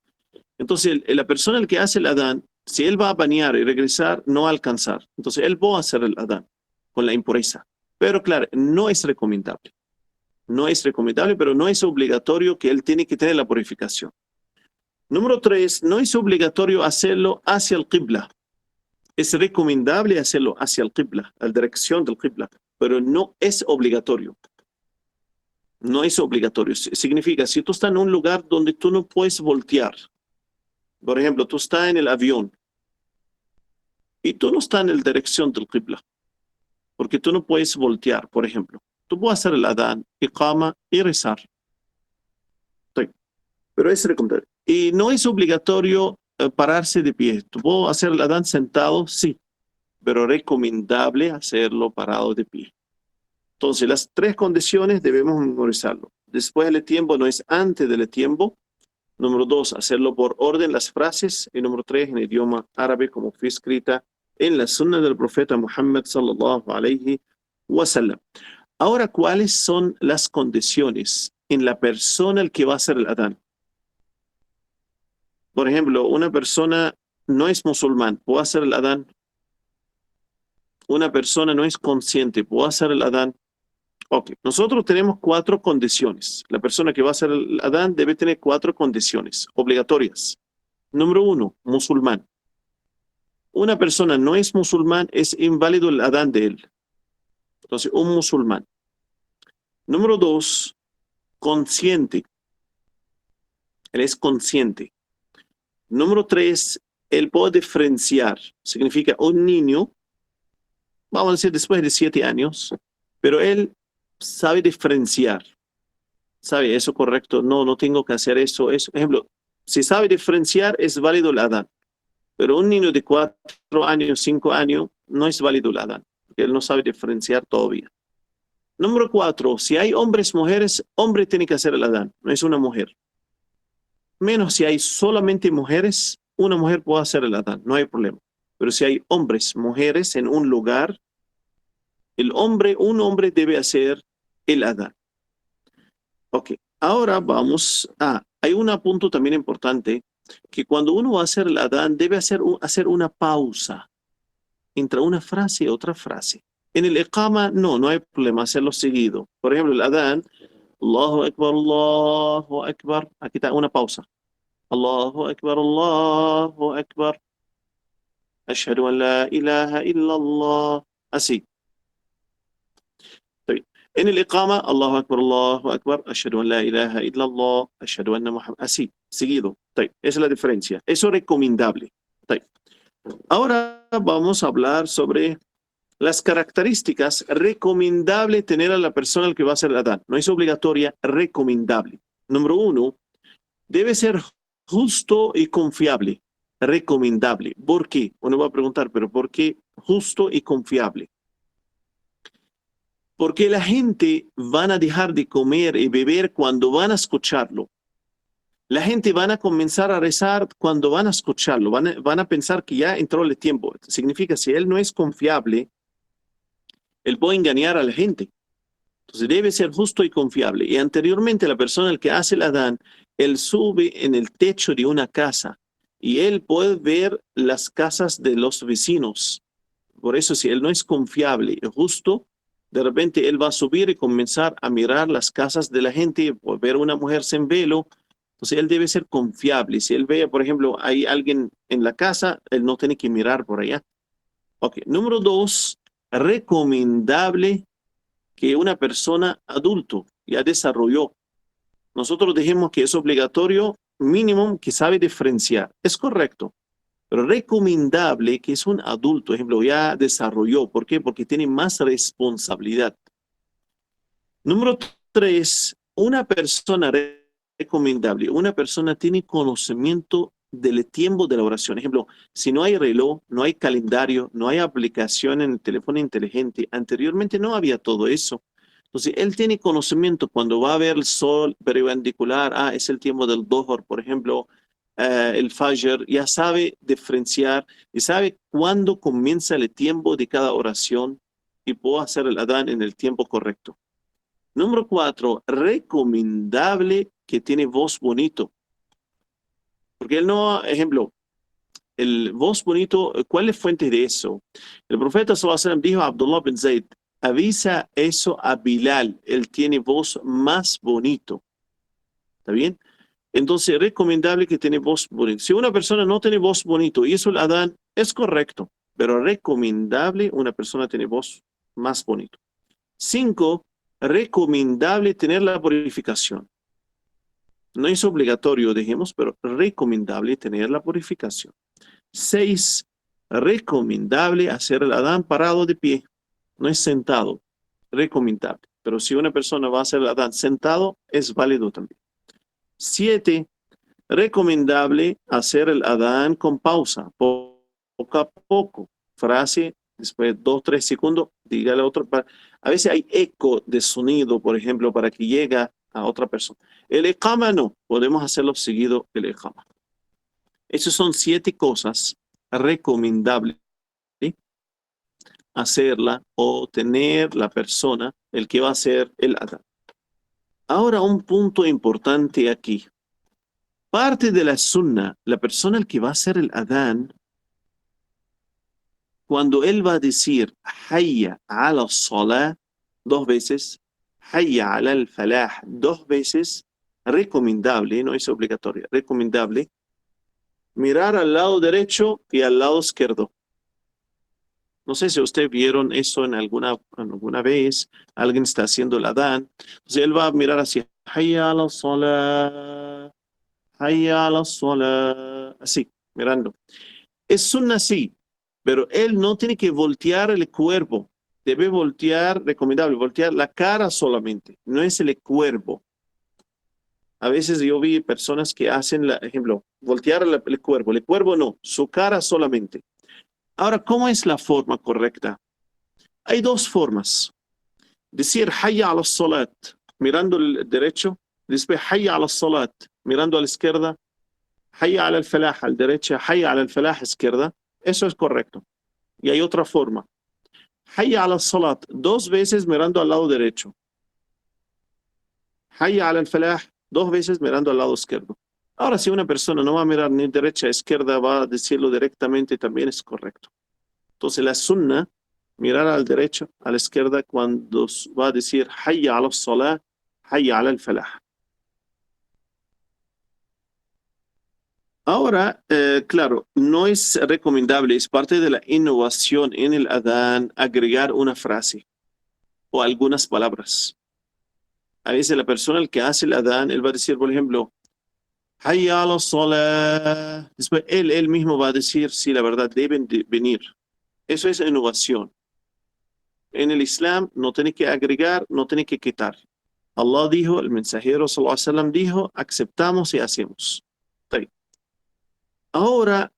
Entonces, la persona que hace el adán, si él va a bañar y regresar, no va a alcanzar. Entonces, él va a hacer el adán con la impureza. Pero claro, no es recomendable. No es recomendable, pero no es obligatorio que él tiene que tener la purificación. Número 3, no es obligatorio hacerlo hacia el qibla. Es recomendable hacerlo hacia el qibla, a la dirección del qibla, pero no es obligatorio. No es obligatorio. Significa, si tú estás en un lugar donde tú no puedes voltear, por ejemplo, tú estás en el avión y tú no estás en la dirección del qibla, porque tú no puedes voltear, por ejemplo. Tú puedes hacer el adán, iqama y rezar. Sí. Pero es recomendable. Y no es obligatorio pararse de pie. ¿Tú puedes hacer el adán sentado? Sí. Pero recomendable hacerlo parado de pie. Entonces, las 3 condiciones debemos memorizarlo. Después del tiempo no es antes del tiempo. Número 2, hacerlo por orden las frases. Y número 3, en idioma árabe, como fue escrita en la sunna del profeta Muhammad sallallahu alaihi wasallam. Ahora, ¿cuáles son las condiciones en la persona al que va a hacer el adán? Por ejemplo, una persona no es musulmán, ¿puede hacer el adán? Una persona no es consciente, ¿puede hacer el adán? Ok, nosotros tenemos 4 condiciones. La persona que va a hacer el adán debe tener 4 condiciones obligatorias. Número 1, musulmán. Una persona no es musulmán, es inválido el adán de él. Entonces, un musulmán. Número 2, consciente. Él es consciente. Número 3, él puede diferenciar. Significa un niño, vamos a decir después de 7 años, pero él sabe diferenciar. ¿Sabe eso correcto? No, no tengo que hacer eso. Eso. Ejemplo, si sabe diferenciar, es válido el adán. Pero un niño de 4 años, 5 años, no es válido el adán, porque él no sabe diferenciar todavía. Número 4, si hay hombres, mujeres, hombre tiene que hacer el adán, no es una mujer. Menos si hay solamente mujeres, una mujer puede hacer el adán, no hay problema. Pero si hay hombres, mujeres en un lugar, un hombre debe hacer el adán. Ok, ahora vamos a, hay un punto también importante, que cuando uno va a hacer el adán debe hacer una pausa entre una frase y otra frase. En el iqama no hay problema hacerlo seguido. Por ejemplo, el adán, Allahu Akbar, Allahu Akbar. Aquí está una pausa. Allahu Akbar, Allahu Akbar. Ashhadu an la ilaha illallah. Así. En el iqama, Allahu Akbar, Ashhadu an la ilaha illallah, Ashhadu anna Muhammad. Así, seguido. Esa es la diferencia. Eso es recomendable. Ahora vamos a hablar sobre las características recomendables tener a la persona al que va a hacer el adán. No es obligatoria, recomendable. Número 1, debe ser justo y confiable. Recomendable. ¿Por qué? Uno va a preguntar, ¿pero por qué justo y confiable? Porque la gente van a dejar de comer y beber cuando van a escucharlo. La gente van a comenzar a rezar cuando van a escucharlo. Van a pensar que ya entró el tiempo. Significa, si él no es confiable, él puede engañar a la gente. Entonces debe ser justo y confiable. Y anteriormente la persona al que hace el adán, él sube en el techo de una casa y él puede ver las casas de los vecinos. Por eso, si él no es confiable y justo, de repente él va a subir y comenzar a mirar las casas de la gente, o ver una mujer sin velo. Entonces él debe ser confiable. Si él ve, por ejemplo, hay alguien en la casa, él no tiene que mirar por allá. Ok. Número 2, recomendable que una persona adulto ya desarrolló. Nosotros dijimos que es obligatorio, mínimo, que sabe diferenciar. Es correcto. Pero recomendable que es un adulto, ejemplo, ya desarrolló. ¿Por qué? Porque tiene más responsabilidad. Número 3, una persona recomendable. Una persona tiene conocimiento del tiempo de la oración. Ejemplo, si no hay reloj, no hay calendario, no hay aplicación en el teléfono inteligente. Anteriormente no había todo eso. Entonces, él tiene conocimiento cuando va a ver el sol perpendicular. Es el tiempo del Dhuhr, por ejemplo. El Fajr, ya sabe diferenciar y sabe cuándo comienza el tiempo de cada oración y puede hacer el adán en el tiempo correcto. Número 4, recomendable que tiene voz bonito. Porque él no, ejemplo, el voz bonito, ¿cuál es fuente de eso? El profeta sallallahu alaihi wasallam dijo a Abdullah bin Zayd, avisa eso a Bilal, él tiene voz más bonito. ¿Está bien? Entonces, recomendable que tiene voz bonita. Si una persona no tiene voz bonito y eso el adán, es correcto, pero recomendable una persona tiene voz más bonito. 5, recomendable tener la purificación. No es obligatorio, dijimos, pero recomendable tener la purificación. 6, recomendable hacer el adán parado de pie, no es sentado, recomendable. Pero si una persona va a hacer el adán sentado, es válido también. 7, recomendable hacer el adán con pausa, poco a poco, frase, después 2-3 segundos, dígale a otro. A veces hay eco de sonido, por ejemplo, para que llegue a otra persona. El iqama no, podemos hacerlo seguido el iqama. Esas son 7 cosas recomendables, ¿sí? Hacerla o tener la persona, el que va a hacer el adán. Ahora un punto importante aquí. Parte de la sunna, la persona al que va a hacer el adán, cuando él va a decir hayya ala salah 2 veces, hayya ala al falah 2 veces, recomendable, no es obligatorio, recomendable, mirar al lado derecho y al lado izquierdo. No sé si ustedes vieron eso en alguna vez. Alguien está haciendo el adán. Entonces él va a mirar hacia hayya ala salah, hayya ala salah. Así, mirando. Es sunna sí, pero él no tiene que voltear el cuerpo. Debe voltear, recomendable, voltear la cara solamente. No es el cuerpo. A veces yo vi personas que hacen, ejemplo, voltear el cuerpo. El cuerpo no, su cara solamente. Ahora, ¿cómo es la forma correcta? Hay 2 formas. Decir hayya ala salat, mirando el derecho, después hayya ala salat, mirando a la izquierda, hayya ala al falah, al derecha, hayya ala al falah, izquierda. Eso es correcto. Y hay otra forma. Hayya ala salat, 2 veces mirando al lado derecho. Hayya ala al falah, 2 veces mirando al lado izquierdo. Ahora, si una persona no va a mirar ni derecha a izquierda, va a decirlo directamente, también es correcto. Entonces, la sunna, mirar al derecho, a la izquierda, cuando va a decir hayya ala salah, hayya ala al-falah. Ahora, claro, no es recomendable, es parte de la innovación en el adán agregar una frase o algunas palabras. A veces la persona el que hace el adán, él va a decir, por ejemplo, hayya ala salah. Después él mismo va a decir, sí, la verdad, deben de venir. Eso es innovación. En el Islam no tiene que agregar, no tiene que quitar. Allah dijo, el mensajero sallallahu alaihi wasallam dijo, aceptamos y hacemos. Ahora,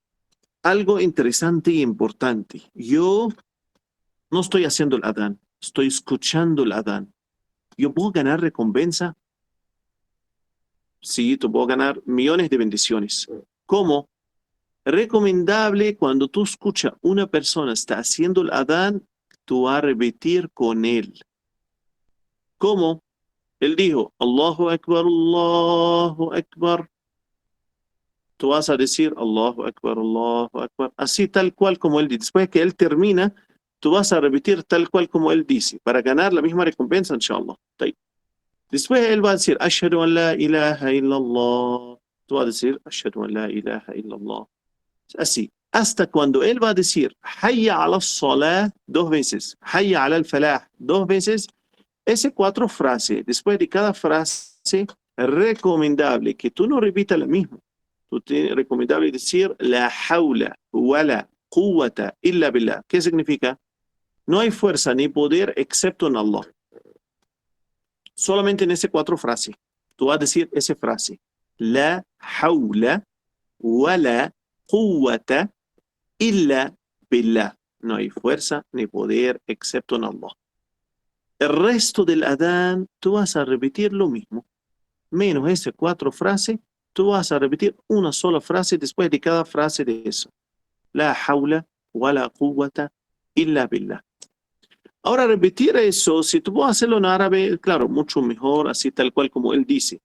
algo interesante e importante. Yo no estoy haciendo el adán, estoy escuchando el adán. ¿Yo puedo ganar recompensa? Sí, tú puedo ganar millones de bendiciones. ¿Cómo? Recomendable cuando tú escuchas una persona está haciendo el adán, tú vas a repetir con él. ¿Cómo? Él dijo, Allahu Akbar, Allahu Akbar. Tú vas a decir, Allahu Akbar, Allahu Akbar. Así tal cual como él dice. Después que él termina, tú vas a repetir tal cual como él dice, para ganar la misma recompensa, inshallah. Después él va a decir, Ashhadu an la ilaha illallah. Tú vas a decir, Ashhadu an la ilaha illallah. Así, hasta cuando él va a decir, Hayya ala salah, 2 veces, Hayya ala al-falah, 2 veces, esas 4 frases, después de cada frase, recomendable que tú no repitas la misma. Tú tienes recomendable decir, la hawla wa la quwwata illa billah. ¿Qué significa? No hay fuerza ni poder excepto en Allah. Solamente en esas 4 frases. Tú vas a decir esa frase. La hawla wa la quwwata illa billah. No hay fuerza ni poder excepto en Allah. El resto del adán, tú vas a repetir lo mismo. Menos esas 4 frases, tú vas a repetir una sola frase después de cada frase de eso. La hawla wa la quwwata illa billah. Ahora, repetir eso, si tú puedes hacerlo en árabe, claro, mucho mejor, así tal cual como él dice.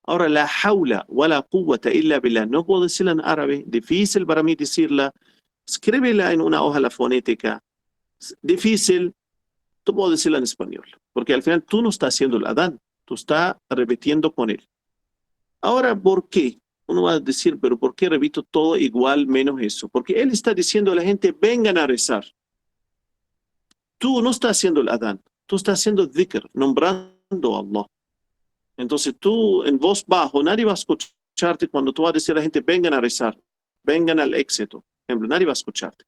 Ahora, la hawla wa la quwwata illa billah, no puedo decirla en árabe, difícil para mí decirla. Escríbela en una hoja la fonética. Difícil, tú puedes decirla en español, porque al final tú no estás haciendo el adán, tú estás repitiendo con él. Ahora, ¿por qué? Uno va a decir, pero ¿por qué repito todo igual menos eso? Porque él está diciendo a la gente, vengan a rezar. Tú no estás haciendo el adán, tú estás haciendo dhikr, nombrando a Allah. Entonces tú en voz bajo, nadie va a escucharte cuando tú vas a decir a la gente, vengan a rezar, vengan al éxito. Por ejemplo, nadie va a escucharte.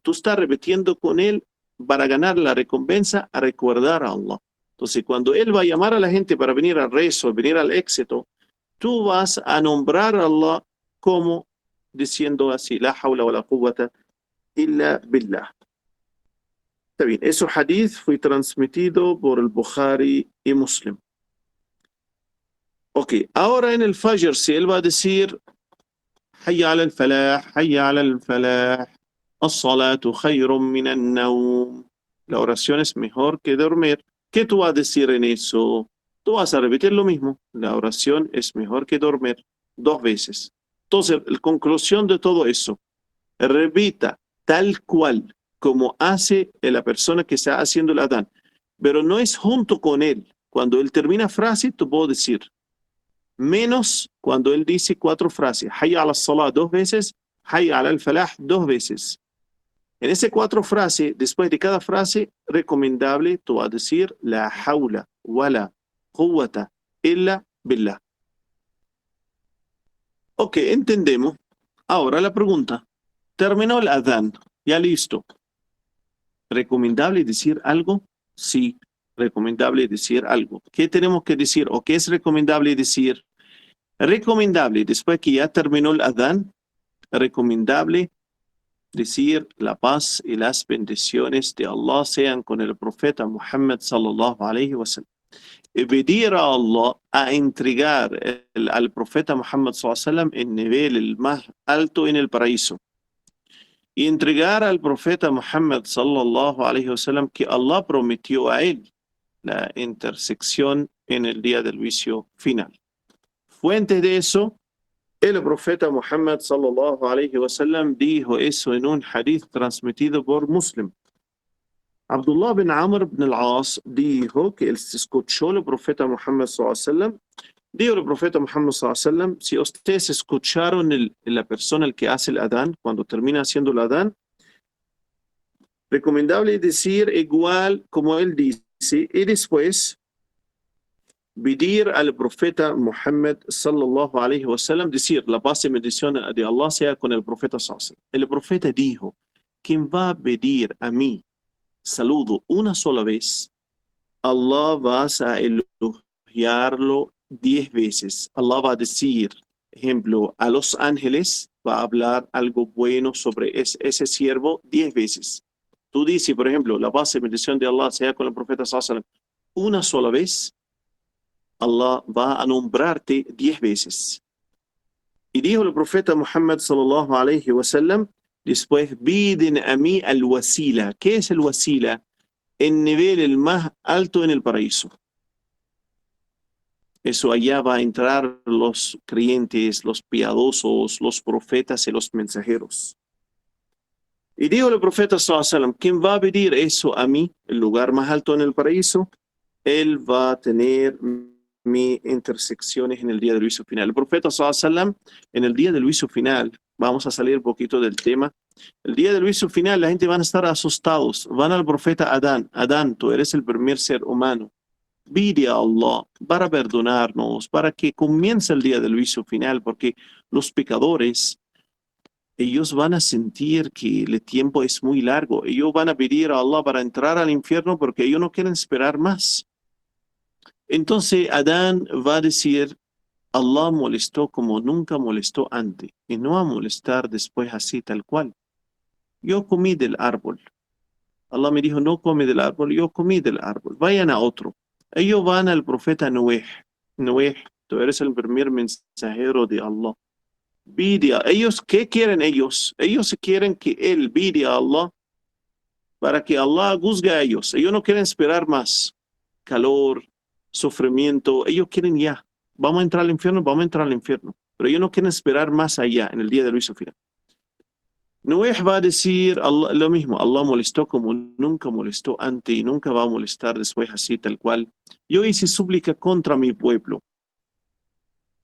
Tú estás repitiendo con él para ganar la recompensa a recordar a Allah. Entonces cuando él va a llamar a la gente para venir al rezo, venir al éxito, tú vas a nombrar a Allah como diciendo así, la hawla wa la quwwata illa billah. Está bien, ese hadith fue transmitido por el Bukhari y Muslim. Ok, ahora en el Fajr, si él va a decir, hayya ala al-falah, hayya ala al-falah, as-salatu khayrun min an-nawm. La oración es mejor que dormir. ¿Qué tú vas a decir en eso? Tú vas a repetir lo mismo. La oración es mejor que dormir 2 veces. Entonces, la conclusión de todo eso, repita tal cual como hace la persona que está haciendo el adán, pero no es junto con él. Cuando él termina frase, tú puedes decir, menos cuando él dice 4 frases, hayya ala salah 2 veces, hayya ala al-falah 2 veces. En esas 4 frases, después de cada frase, recomendable, tú vas a decir, la hawla wa la quwwata illa billah. Ok, entendemos. Ahora la pregunta. Terminó el adán. Ya listo. ¿Recomendable decir algo? Sí, recomendable decir algo. ¿Qué tenemos que decir o qué es recomendable decir? Recomendable, después que ya terminó el adán, recomendable decir la paz y las bendiciones de Allah sean con el profeta Muhammad sallallahu alaihi wasallam. Y pedir a Allah a entregar al profeta Muhammad sallallahu alaihi wasallam el nivel el más alto en el paraíso. Y entregar al profeta Muhammad sallallahu alaihi wasallam que Allah prometió a él la intersección en el día del juicio final. fuentes de eso, el profeta Muhammad sallallahu alayhi wa sallam dijo eso en un hadith transmitido por Muslim. Abdullah bin Amr bin al-As dijo que él escuchó el profeta Muhammad sallallahu alayhi wa sallam. Dijo el profeta Muhammad sallallahu alayhi wa sallam, si ustedes escucharon la persona el que hace el adán, cuando termina haciendo el adán, recomendable decir igual como él dice, y después pedir al profeta Muhammad sallallahu alayhi wa sallam, decir la paz y bendición de Allah sea con el profeta sallallahu alayhi wa sallam. El profeta dijo, quien va a pedir a mí saludo una sola vez, Allah va a elogiarlo 10 veces. Allah va a decir, ejemplo, a los ángeles, va a hablar algo bueno sobre ese siervo 10 veces. Tú dices, por ejemplo, la paz y bendición de Allah sea con el profeta sallallahu alayhi wa sallam, una sola vez, Allah va a nombrarte 10 veces. Y dijo el profeta Muhammad sallallahu alayhi wa sallam, después piden a mí al wasila. ¿Qué es el wasila? El nivel el más alto en el paraíso. Eso allá va a entrar los creyentes, los piadosos, los profetas y los mensajeros. Y dijo el profeta sallallahu alayhi wa sallam, ¿quién va a pedir eso a mí, el lugar más alto en el paraíso? Él va a tener mis intersecciones en el día del juicio final. El profeta sallallahu alayhi wa sallam, en el día del juicio final, vamos a salir un poquito del tema. El día del juicio final, la gente va a estar asustados. Van al profeta Adán. Adán, tú eres el primer ser humano. Pide a Allah para perdonarnos, para que comience el día del juicio final, porque los pecadores, ellos van a sentir que el tiempo es muy largo. Ellos van a pedir a Allah para entrar al infierno porque ellos no quieren esperar más. Entonces Adán va a decir, Allah molestó como nunca molestó antes y no va a molestar después así tal cual. Yo comí del árbol. Allah me dijo, no come del árbol, yo comí del árbol. Vayan a otro. Ellos van al profeta Noé. Noé, tú eres el primer mensajero de Allah. Pide a ellos, ¿qué quieren ellos? Ellos quieren que él pide a Allah para que Allah juzgue a ellos. Ellos no quieren esperar más. Calor, sufrimiento, ellos quieren ya. Vamos a entrar al infierno, vamos a entrar al infierno. Pero ellos no quieren esperar más allá, en el día del juicio final. Noé va a decir lo mismo. Allah molestó como nunca molestó antes y nunca va a molestar después así tal cual. Yo hice súplica contra mi pueblo.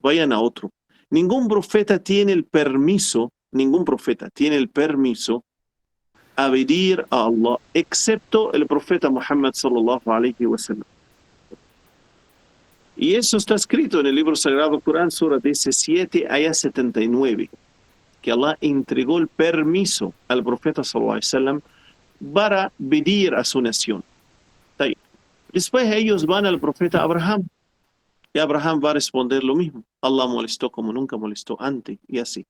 Vayan a otro. Ningún profeta tiene el permiso a pedir a Allah, excepto el profeta Muhammad sallallahu alayhi wa sallam. Y eso está escrito en el libro sagrado Corán, Sura 17, ayah 79, que Allah entregó el permiso al profeta sallallahu alayhi wa sallam para pedir a su nación. Después ellos van al profeta Abraham, y Abraham va a responder lo mismo. Allah molestó como nunca molestó antes, y así.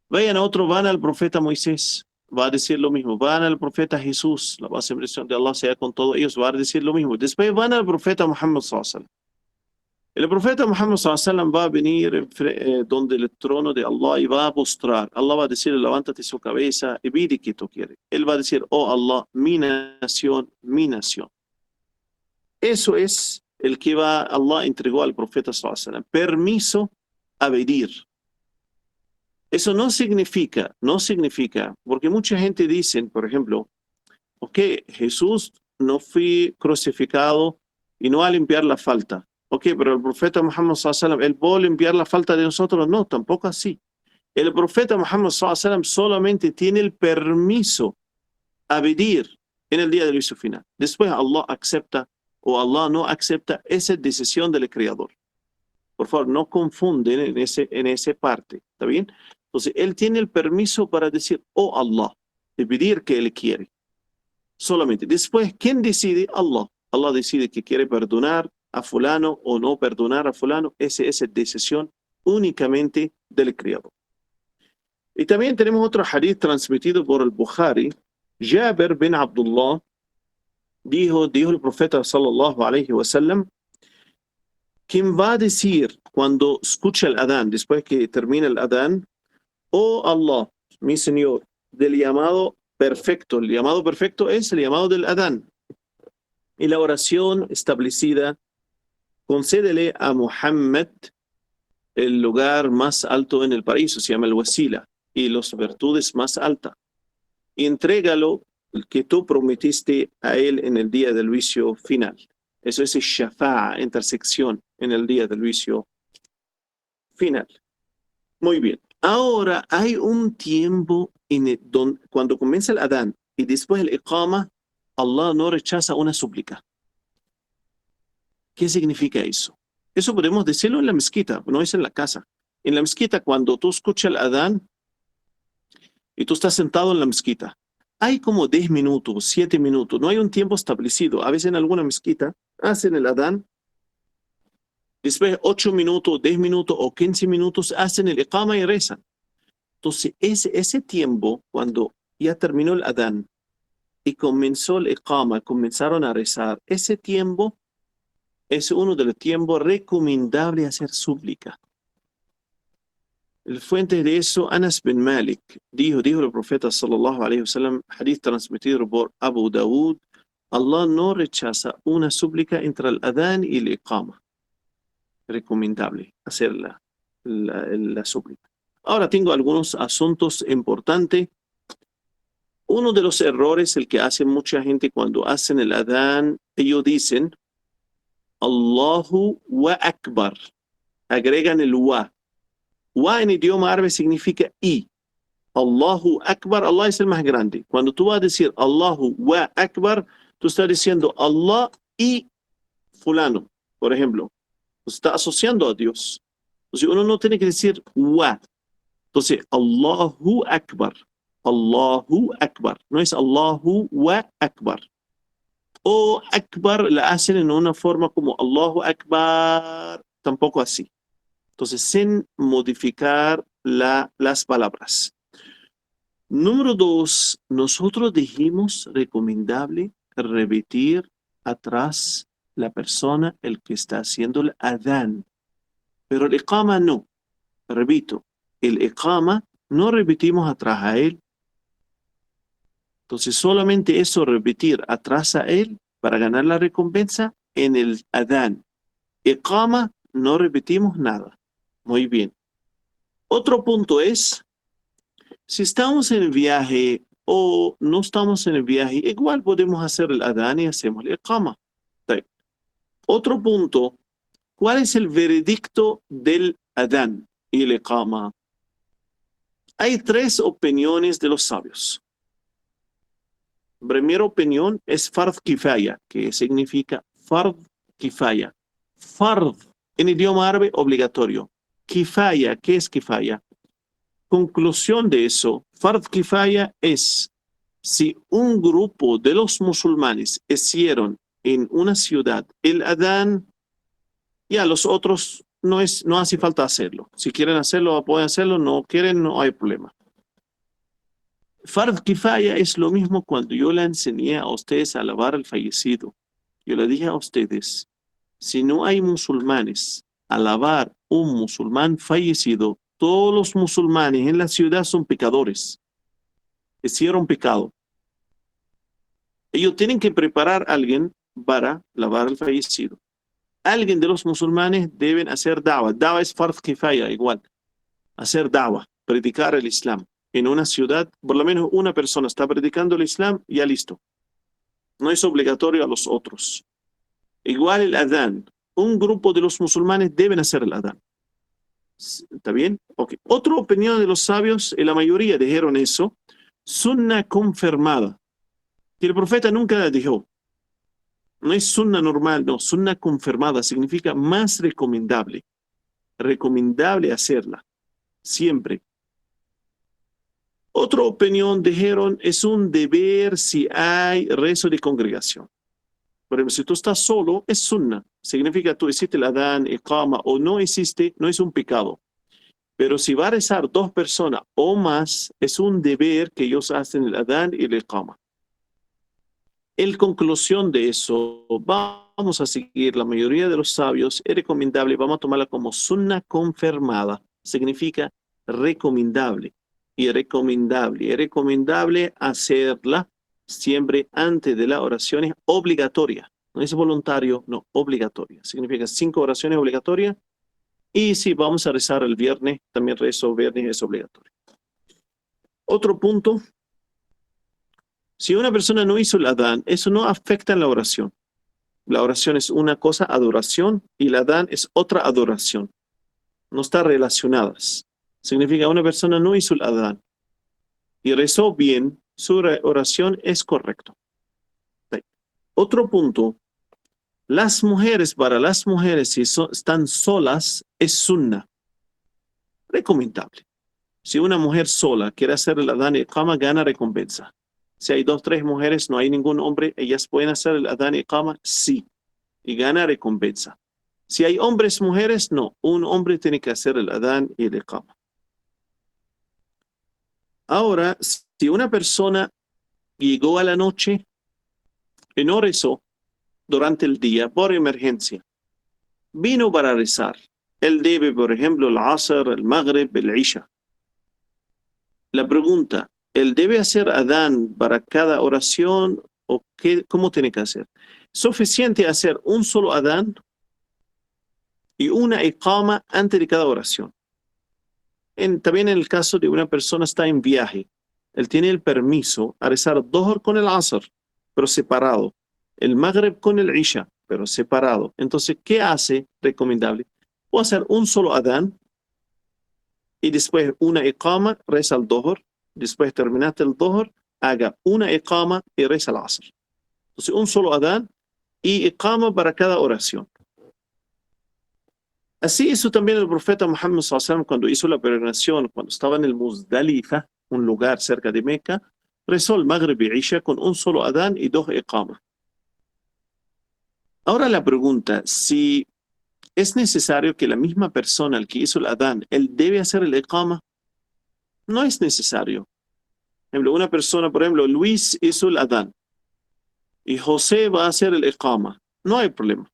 Vayan a otro, van al profeta Moisés, va a decir lo mismo. Van al profeta Jesús, la base de Allah sea con todos ellos, va a decir lo mismo. Después van al profeta Muhammad sallallahu alayhi wa sallam. El profeta Muhammad sallallahu alayhi wa sallam va a venir donde el trono de Allah y va a postrar. Allah va a decir, levántate su cabeza y pide que tú quieres. Él va a decir, oh Allah, mi nación, mi nación. Eso es el que Allah entregó al profeta sallallahu alayhi wa sallam. Permiso a pedir. Eso no significa, porque mucha gente dice, por ejemplo, ok, Jesús no fue crucificado y no va a limpiar la falta. Ok, pero el profeta Muhammad sallallahu alayhi wa sallam, ¿él puede limpiar la falta de nosotros? No, tampoco así. El profeta Muhammad sallallahu alayhi wa sallam solamente tiene el permiso a pedir en el día del juicio final. Después Allah acepta o Allah no acepta, esa decisión del Creador. Por favor, no confunden en esa parte, ¿está bien? Entonces, él tiene el permiso para decir, oh Allah, de pedir que él quiere. Solamente. Después, ¿quién decide? Allah. Allah decide que quiere perdonar a fulano o no perdonar a fulano. Esa es decisión únicamente del Creador. Y también tenemos otro hadith transmitido por el Bukhari. Jabir bin Abdullah dijo el profeta sallallahu alayhi wa sallam, ¿quién va a decir cuando escucha el adán, después que termina el adán, oh Allah, mi Señor, del llamado perfecto? El llamado perfecto es el llamado del adán. Y la oración establecida, concédele a Muhammad el lugar más alto en el paraíso, se llama el wasila, y las virtudes más altas. Y entrégalo que tú prometiste a él en el día del juicio final. Eso es shafa'a, intersección en el día del juicio final. Muy bien. Ahora hay un tiempo cuando comienza el adán y después el iqama, Allah no rechaza una súplica. ¿Qué significa eso? Eso podemos decirlo en la mezquita, no es en la casa. En la mezquita, cuando tú escuchas el adán y tú estás sentado en la mezquita, hay como 10 minutos, 7 minutos, no hay un tiempo establecido. A veces en alguna mezquita hacen el adán, después 8 minutos, 10 minutos o 15 minutos hacen el iqama y rezan. Entonces, ese tiempo, cuando ya terminó el adán y comenzó el iqama, comenzaron a rezar, ese tiempo es uno de los tiempos recomendables hacer súplica. El fuente de eso, Anas bin Malik, dijo el profeta sallallahu alaihi wasallam, hadith transmitido por Abu Dawud, Allah no rechaza una súplica entre el adán y el iqama. Recomendable hacer la súplica. Ahora tengo algunos asuntos importantes. Uno de los errores, el que hace mucha gente cuando hacen el adán, ellos dicen Allahu wa akbar. Agregan el wa. Wa en idioma árabe significa y. Allahu akbar, Allah es el más grande. Cuando tú vas a decir Allahu wa akbar, tú estás diciendo Allah y fulano, por ejemplo. Está asociando a Dios. Entonces uno no tiene que decir wa. Entonces, Allahu akbar. Allahu akbar. No es Allahu wa akbar. O akbar la hacen en una forma como Allahu akbar. Tampoco así. Entonces, sin modificar las palabras. Número 2, nosotros dijimos recomendable repetir atrás la persona, el que está haciendo el adán. Pero el iqama no. Repito, el iqama no repetimos atrás a él. Entonces solamente eso, repetir atrás a él para ganar la recompensa en el adán. Iqama no repetimos nada. Muy bien. Otro punto es, si estamos en el viaje o no estamos en el viaje, igual podemos hacer el adán y hacemos el iqama. Otro punto, ¿cuál es el veredicto del adán y el iqama? Hay 3 opiniones de los sabios. Primera opinión es fard kifaya, que significa fard kifaya. Fard, en idioma árabe, obligatorio. Kifaya, ¿qué es kifaya? Conclusión de eso, fard kifaya es si un grupo de los musulmanes hicieron en una ciudad el adán, ya los otros no hace falta hacerlo. Si quieren hacerlo, pueden hacerlo, no quieren, no hay problema. Fard kifaya es lo mismo cuando yo le enseñé a ustedes a lavar al fallecido. Yo le dije a ustedes, si no hay musulmanes a lavar un musulmán fallecido, todos los musulmanes en la ciudad son pecadores. Hicieron pecado. Ellos tienen que preparar a alguien para lavar al fallecido. Alguien de los musulmanes deben hacer da'wah. Da'wah es fard kifaya, igual. Hacer da'wah, predicar el Islam. En una ciudad, por lo menos una persona está predicando el Islam, ya listo. No es obligatorio a los otros. Igual el adán. Un grupo de los musulmanes deben hacer el adán. ¿Está bien? Ok. Otra opinión de los sabios, y la mayoría dijeron eso, sunna confirmada. Que el profeta nunca la dijo. No es sunna normal, no, sunna confirmada significa más recomendable. Recomendable hacerla, siempre. Otra opinión, dijeron, es un deber si hay rezo de congregación. Por ejemplo, si tú estás solo, es sunna. Significa tú hiciste el adán, iqama o no hiciste, no es un pecado. Pero si va a rezar 2 personas o más, es un deber que ellos hacen el adán y el iqama. En conclusión de eso, vamos a seguir la mayoría de los sabios. Es recomendable, vamos a tomarla como sunna confirmada. Significa recomendable. Y recomendable hacerla siempre antes de la oración. Es obligatoria. No es voluntario, no, obligatoria. Significa 5 oraciones obligatorias Y si vamos a rezar el viernes, también rezo viernes es obligatorio. Otro punto, si una persona no hizo el adán, eso no afecta en la oración. La oración es una cosa, adoración, y el adán es otra adoración. No están relacionadas. Significa una persona no hizo el adán y rezó bien, su oración es correcta. Otro punto, las mujeres, para las mujeres si están solas, es sunna, recomendable. Si una mujer sola quiere hacer el adán y iqama, gana recompensa. Si hay 2, 3 mujeres, no hay ningún hombre, ellas pueden hacer el adán y iqama, sí, y gana recompensa. Si hay hombres, mujeres, no. Un hombre tiene que hacer el adán y el iqama. Ahora, si una persona llegó a la noche y no rezó durante el día por emergencia, vino para rezar, él debe, por ejemplo, el Asr, el Maghrib, el Isha. La pregunta, ¿él debe hacer adán para cada oración o cómo tiene que hacer? ¿Suficiente hacer un solo adán y una iqama antes de cada oración? También en el caso de una persona está en viaje, él tiene el permiso a rezar Dhuhr con el Asr, pero separado, el Maghrib con el Isha, pero separado. Entonces, ¿qué hace recomendable? Puede hacer un solo adán y después una iqama, reza el Dhuhr, después terminaste el Dhuhr, haga una iqama y reza el Asr. Entonces, un solo adán y iqama para cada oración. Así hizo también el profeta Muhammad sallallahu alaihi wasallam cuando hizo la peregrinación, cuando estaba en el Muzdalifa, un lugar cerca de Meca, rezó el Maghrib y Isha con un solo adán y 2 iqama. Ahora la pregunta, si es necesario que la misma persona, el que hizo el adán, él debe hacer el iqama, no es necesario. Por ejemplo, una persona, por ejemplo, Luis hizo el adán y José va a hacer el iqama. No hay problema.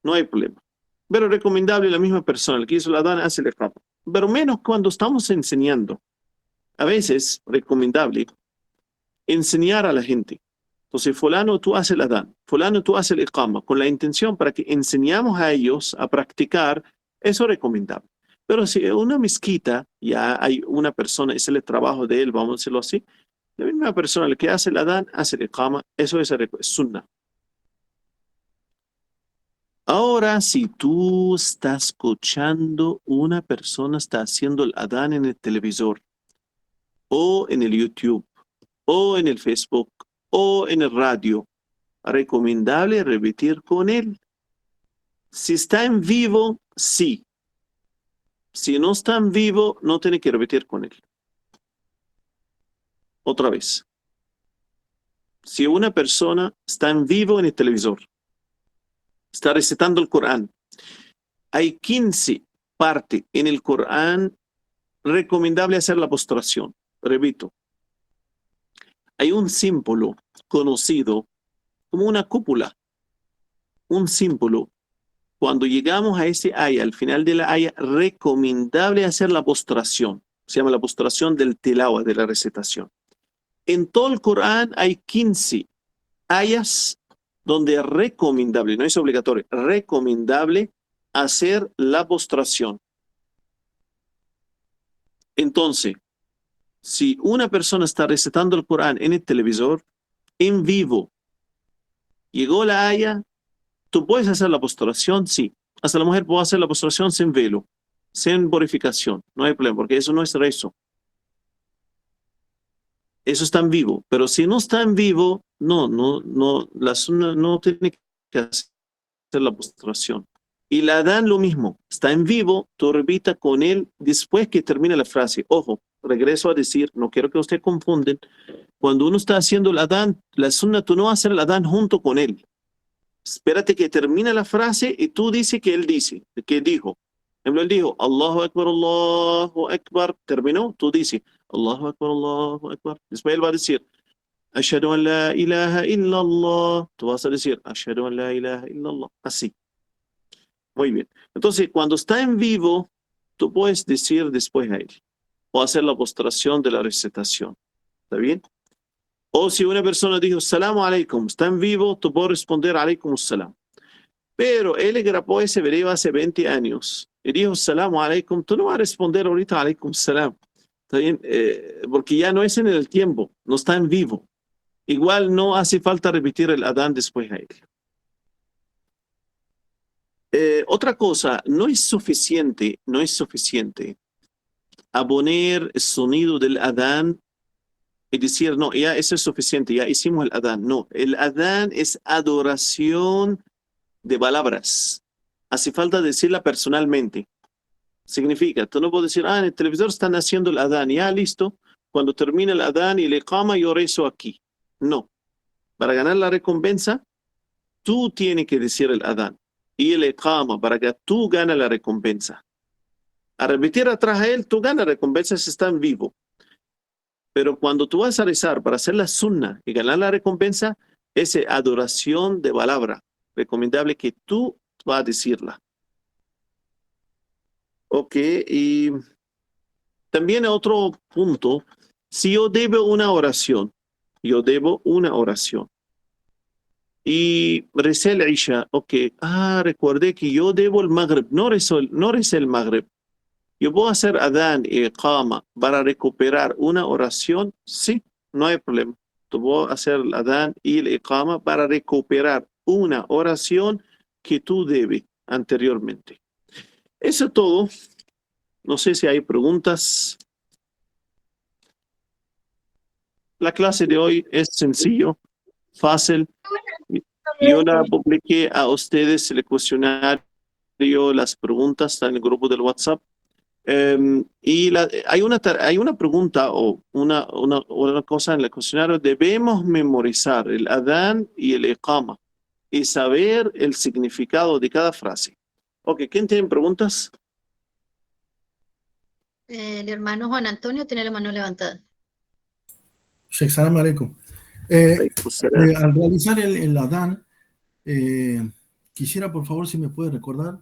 No hay problema. Pero recomendable la misma persona, el que hizo el adán, hace el iqama. Pero menos cuando estamos enseñando. A veces, recomendable, enseñar a la gente. Entonces, fulano, tú haces el adán. Fulano, tú haces el iqama. Con la intención para que enseñamos a ellos a practicar, eso es recomendable. Pero si en una mezquita ya hay una persona, es el trabajo de él, vamos a decirlo así, la misma persona, el que hace el adán, hace el iqama, eso es sunnah. Ahora, si tú estás escuchando, una persona está haciendo el adán en el televisor, o en el YouTube, o en el Facebook, o en el radio, recomendable repetir con él. Si está en vivo, sí. Si no está en vivo, no tiene que repetir con él. Otra vez. Si una persona está en vivo en el televisor, está recitando el Corán, hay 15 partes en el Corán, recomendable hacer la postración. Repito, hay un símbolo conocido como una cúpula, un símbolo. Cuando llegamos a ese aya, al final de la aya, recomendable hacer la postración. Se llama la postración del tilawa, de la recitación. En todo el Corán hay 15 ayas donde es recomendable, no es obligatorio, recomendable hacer la postración. Entonces, si una persona está recitando el Corán en el televisor, en vivo, llegó la aya, ¿tú puedes hacer la postración? Sí. Hasta la mujer puede hacer la postración sin velo, sin purificación. No hay problema, porque eso no es rezo. Eso está en vivo. Pero si no está en vivo, no, la sunna no tiene que hacer la postración. Y la adán lo mismo. Está en vivo, tú repita con él después que termine la frase. Ojo, regreso a decir, no quiero que ustedes confunden. Cuando uno está haciendo el adán, la sunna, tú no hacer el adán junto con él. Espérate que termine la frase y tú dices que él dice, que dijo. Por ejemplo, él dijo, Allahu Akbar, terminó, tú dices, Allahu Akbar. Después él va a decir, Ashhadu an la ilaha illallah. Tú vas a decir, Ashhadu an la ilaha illallah. Así. Muy bien. Entonces, cuando está en vivo, tú puedes decir después a él, o hacer la postración de la recitación. ¿Está bien? O si una persona dijo, Salamu alaikum, está en vivo, tú puedes responder alaikum salam. Pero él grabó ese video hace 20 años y dijo, Salamu alaikum, tú no vas a responder ahorita alaikum salam. ¿Está bien? Porque ya no es en el tiempo, no está en vivo. Igual no hace falta repetir el adán después a él. Otra cosa, no es suficiente a poner el sonido del adán y decir, no, ya eso es suficiente, ya hicimos el adán. No, el adán es adoración de palabras. Hace falta decirla personalmente. Significa, tú no puedes decir, en el televisor están haciendo el adán, ya listo, cuando termina el adán y el iqama yo rezo aquí. No. Para ganar la recompensa, tú tienes que decir el adán y el iqama para que tú ganes la recompensa. A repetir atrás a él, tú ganas la recompensa si está en vivo. Pero cuando tú vas a rezar para hacer la sunna y ganar la recompensa, es adoración de palabra. Recomendable que tú vas a decirla. Ok, y también otro punto, si yo debo una oración, y recé el Isha, ok, recuerde que yo debo el Maghrib, no recé el Maghrib. Yo puedo hacer adán y iqama para recuperar una oración, sí, no hay problema. Tú puedes hacer el adán y el iqama para recuperar una oración que tú debes anteriormente. Eso es todo. No sé si hay preguntas. La clase de hoy es sencillo, fácil. Yo la publiqué a ustedes el cuestionario, las preguntas están en el grupo del WhatsApp. Hay una pregunta o una cosa en el cuestionario. Debemos memorizar el adán y el iqama y saber el significado de cada frase. Ok, ¿quién tiene preguntas? El hermano Juan Antonio tiene la mano levantada. Sheikh, salam alaikum. Al realizar el adán, quisiera por favor si me puede recordar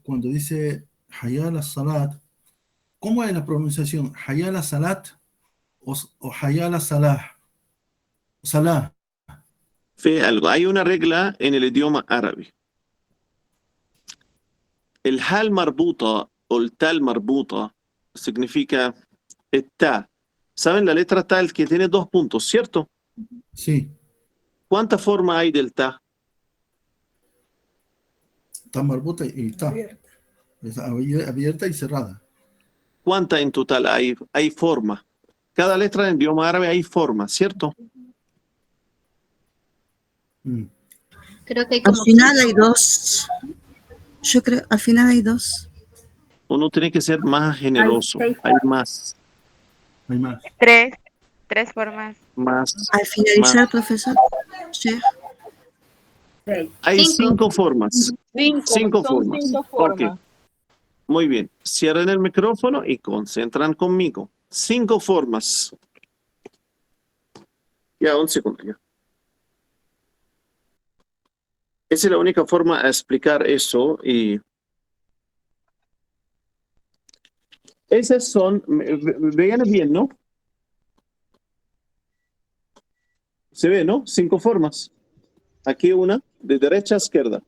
cuando dice Hayya ala salat, ¿cómo es la pronunciación? ¿Hayya ala salat o Hayya ala salah? Salah. Hay una regla en el idioma árabe. El hal marbuta o el tal marbuta significa el ta. ¿Saben la letra ta que tiene 2 puntos, cierto? Sí. ¿Cuántas formas hay del ta? Ta marbuta y ta. Es abierta y cerrada. ¿Cuántas en total hay? Hay forma. Cada letra en idioma árabe hay forma, ¿cierto? Creo que hay Al como final hay 2. Yo creo, al final hay 2. Uno tiene que ser más generoso. Hay más. Hay más. 3 formas. Más. Al finalizar, más. profesor. Sí. Hay 5 formas. 5 son formas. 5 formas. Ok. Muy bien. Cierren el micrófono y concentran conmigo. 5 formas. Ya, un segundo. Ya. Esa es la única forma de explicar eso. Y esas son, vean bien, ¿no? Se ve, ¿no? 5 formas. Aquí una, de derecha a izquierda.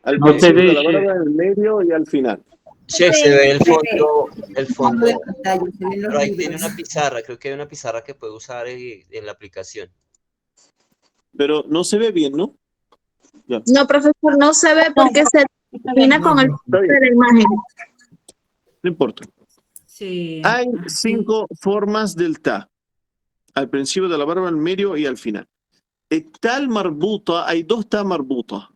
Al No se principio ve, de la barra, en el medio y al final. Che, se ve el fondo, de pantalla, se ven los pero ahí libros. tiene una pizarra, creo que hay una pizarra que puede usar en la aplicación. Pero no se ve bien, ¿no? Ya. No, profesor, no se ve porque se termina con el de la imagen. No importa. Sí. Hay 5 formas del ta. Al principio de la barba, al medio y al final. El tal marbuta, hay 2 ta marbuta.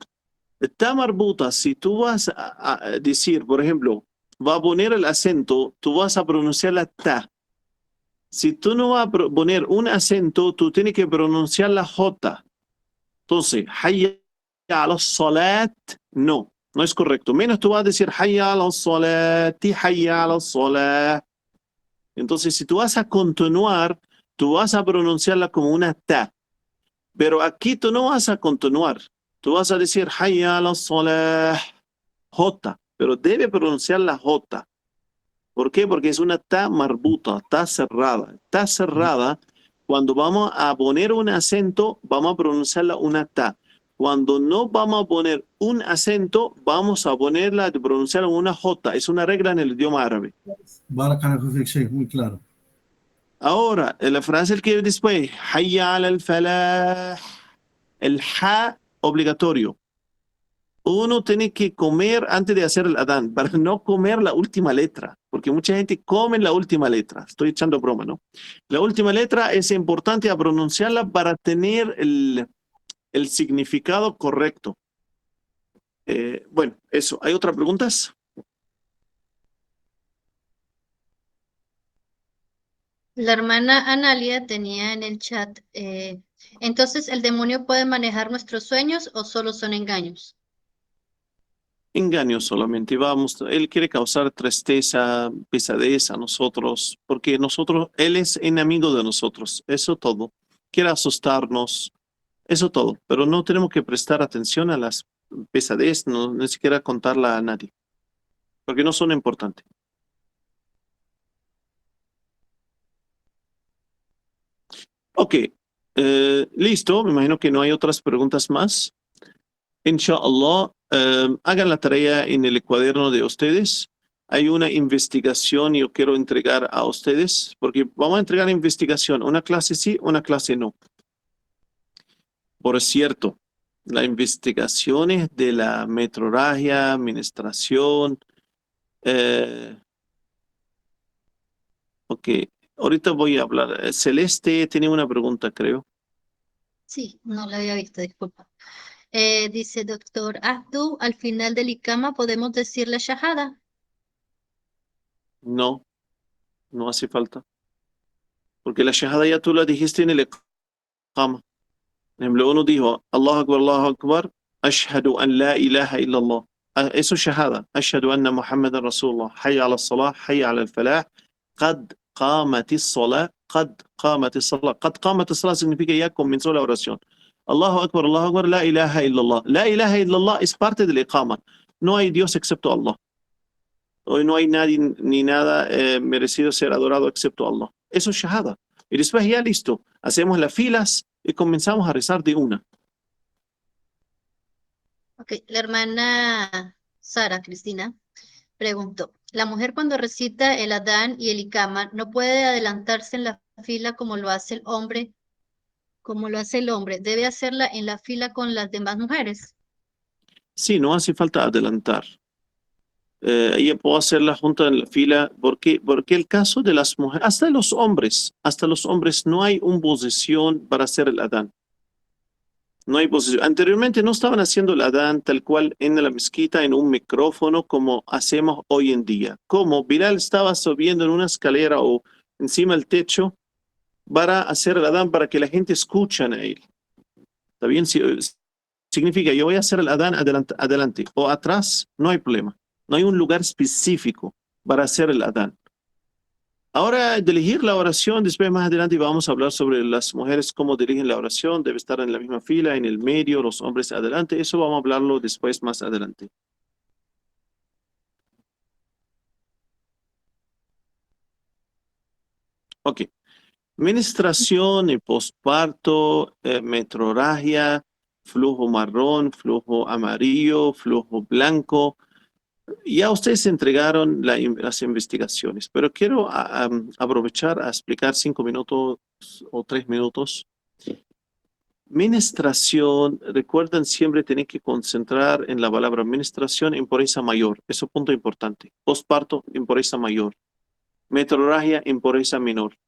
El ta marbuta, si tú vas a decir, por ejemplo, va a poner el acento, tú vas a pronunciar la ta. Si tú no vas a poner un acento, tú tienes que pronunciar la jota. Entonces, hayya ala salat, no es correcto. Menos tú vas a decir hayya ala salati, hayya ala salat. Entonces, si tú vas a continuar, tú vas a pronunciarla como una ta. Pero aquí tú no vas a continuar. Tú vas a decir hayya ala salah, jota, pero debe pronunciar la jota. ¿Por qué? Porque es una ta marbuta, ta cerrada. Ta cerrada, cuando vamos a poner un acento, vamos a pronunciarla una ta. cuando no vamos a poner un acento, vamos a ponerla, de pronunciar una J. Es una regla en el idioma árabe. Barakallahu fik, Sheikh, muy claro. Ahora, la frase que después, Hayya ala al-falah, el ha obligatorio. Uno tiene que comer antes de hacer el adán, para no comer la última letra, porque mucha gente come la última letra. Estoy echando broma, ¿no? La última letra es importante a pronunciarla para tener el significado correcto. Bueno, eso. ¿Hay otras preguntas? La hermana Analia tenía en el chat, entonces, ¿el demonio puede manejar nuestros sueños o solo son engaños? Engaño solamente. Él quiere causar tristeza, pesadez a nosotros, porque él es enemigo de nosotros. Eso todo. Quiere asustarnos. Eso todo. Pero no tenemos que prestar atención a las pesadez, no, ni siquiera contarla a nadie, porque no son importantes. Ok, listo. Me imagino que no hay otras preguntas más. Inshallah, hagan la tarea en el cuaderno de ustedes. Hay una investigación y yo quiero entregar a ustedes, porque vamos a entregar investigación, una clase sí, una clase no. Por cierto, las investigaciones de la metrorragia, menstruación, ok, ahorita voy a hablar. Celeste tiene una pregunta, creo. Sí, no la había visto, disculpa. Dice doctor Abdu, al final del Ikama podemos decir la shahada. No, no hace falta. Porque la shahada ya tú la dijiste en el Iqama. Por ejemplo, uno dijo, Allahu Akbar, ashhadu an la ilaha illallah. Eso es shahada. Ashhadu anna Muhammadan Rasulullah. Hayya ala salah, hayya ala al-falah. Qad qamatis salah, qad qamatis salah. Qad qamatis salah significa ya comenzó la oración. Allahu Akbar, la ilaha illallah. La ilaha illallah es parte del Iqama. No hay Dios excepto Allah. Hoy no hay nadie ni nada merecido ser adorado excepto Allah. Eso es shahada. Y después ya listo, hacemos las filas y comenzamos a rezar de una. Ok, la hermana Sara Cristina preguntó, ¿la mujer cuando recita el Adán y el Ikama no puede adelantarse en la fila como lo hace el hombre? Como lo hace el hombre, ¿debe hacerla en la fila con las demás mujeres? Sí, no hace falta adelantar. Ella puede hacerla junto en la fila, porque el caso de las mujeres, hasta los hombres no hay una posición para hacer el Adán. No hay posición. Anteriormente no estaban haciendo el Adán tal cual en la mezquita, en un micrófono, como hacemos hoy en día. Como Bilal estaba subiendo en una escalera o encima del techo para hacer el Adán, para que la gente escuche a él. ¿Está bien? Significa, yo voy a hacer el Adán adelante o atrás, no hay problema. No hay un lugar específico para hacer el Adán. Ahora, de elegir la oración, después más adelante vamos a hablar sobre las mujeres, cómo dirigen la oración, debe estar en la misma fila, en el medio, los hombres adelante. Eso vamos a hablarlo después más adelante. Ok. Menstruación y posparto, metrorragia, flujo marrón, flujo amarillo, flujo blanco. Ya ustedes entregaron las investigaciones, pero quiero aprovechar a explicar 5 minutos o 3 minutos. Menstruación, recuerden siempre tener que concentrar en la palabra menstruación, impureza mayor. Eso es un punto importante. Postparto, impureza mayor. Metrorragia, impureza menor.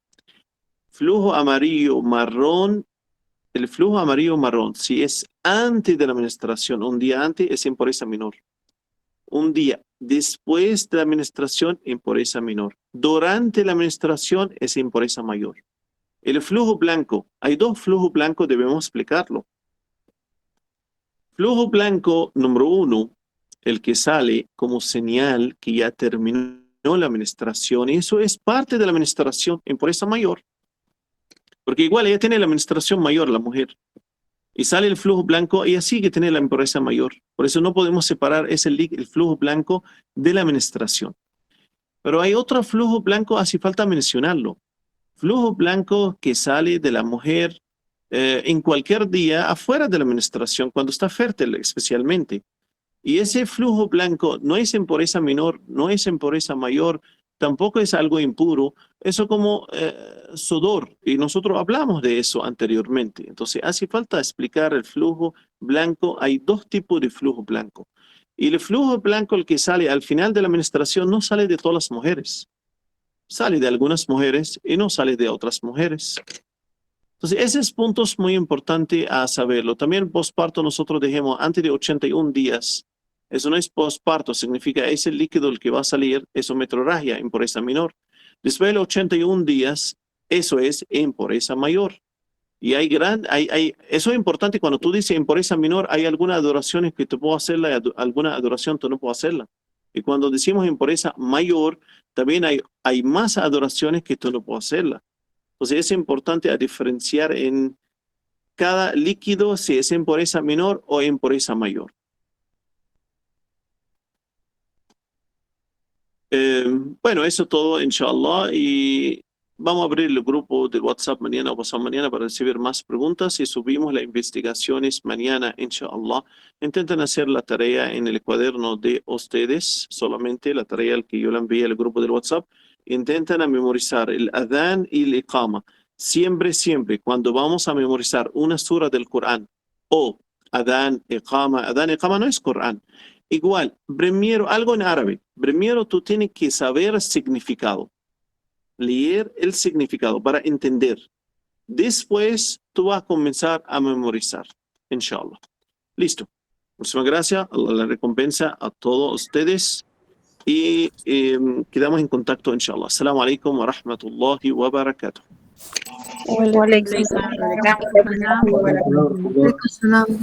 Flujo amarillo, marrón. El flujo amarillo, marrón, si es antes de la menstruación, un día antes, es impureza menor. Un día después de la menstruación, impureza menor. Durante la menstruación es impureza mayor. El flujo blanco, hay 2 flujos blancos, debemos explicarlo. Flujo blanco número 1, el que sale como señal que ya terminó la menstruación, y eso es parte de la menstruación, impureza mayor. Porque igual ella tiene la menstruación mayor, la mujer. Y sale el flujo blanco, ella sigue teniendo la impureza mayor. Por eso no podemos separar el flujo blanco de la menstruación. Pero hay otro flujo blanco, hace falta mencionarlo. Flujo blanco que sale de la mujer en cualquier día afuera de la menstruación, cuando está fértil especialmente. Y ese flujo blanco no es impureza menor, no es impureza mayor, tampoco es algo impuro, eso como sudor, y nosotros hablamos de eso anteriormente. Entonces hace falta explicar el flujo blanco. Hay dos tipos de flujo blanco. Y el flujo blanco, el que sale al final de la menstruación, no sale de todas las mujeres. Sale de algunas mujeres y no sale de otras mujeres. Entonces, ese es puntos muy importante a saberlo. También posparto nosotros dijimos antes de 81 días. Eso no es posparto, significa ese líquido el que va a salir, es metrorragia, impureza menor. Después de los 81 días, eso es impureza mayor. Y eso es importante cuando tú dices impureza menor, hay algunas adoraciones que tú puedes hacerla y alguna adoración tú no puedes hacerla. Y cuando decimos impureza mayor, también hay más adoraciones que tú no puedes hacerla. Entonces es importante a diferenciar en cada líquido si es impureza menor o impureza mayor. Bueno, eso todo, inshallah, y vamos a abrir el grupo de WhatsApp mañana o pasado mañana para recibir más preguntas y subimos las investigaciones mañana, inshallah. Intenten hacer la tarea en el cuaderno de ustedes, solamente la tarea que yo le envié al grupo del WhatsApp. Intentan a memorizar el adán y el iqama. Siempre, cuando vamos a memorizar una sura del Corán o adán, iqama no es Corán. Igual, primero, algo en árabe, primero tú tienes que saber el significado, leer el significado para entender. Después tú vas a comenzar a memorizar, inshallah. Listo. Muchísimas gracias, Allah la recompensa a todos ustedes y quedamos en contacto, inshallah. Assalamu alaikum wa rahmatullahi wa barakatuh. Wa alaikum salam.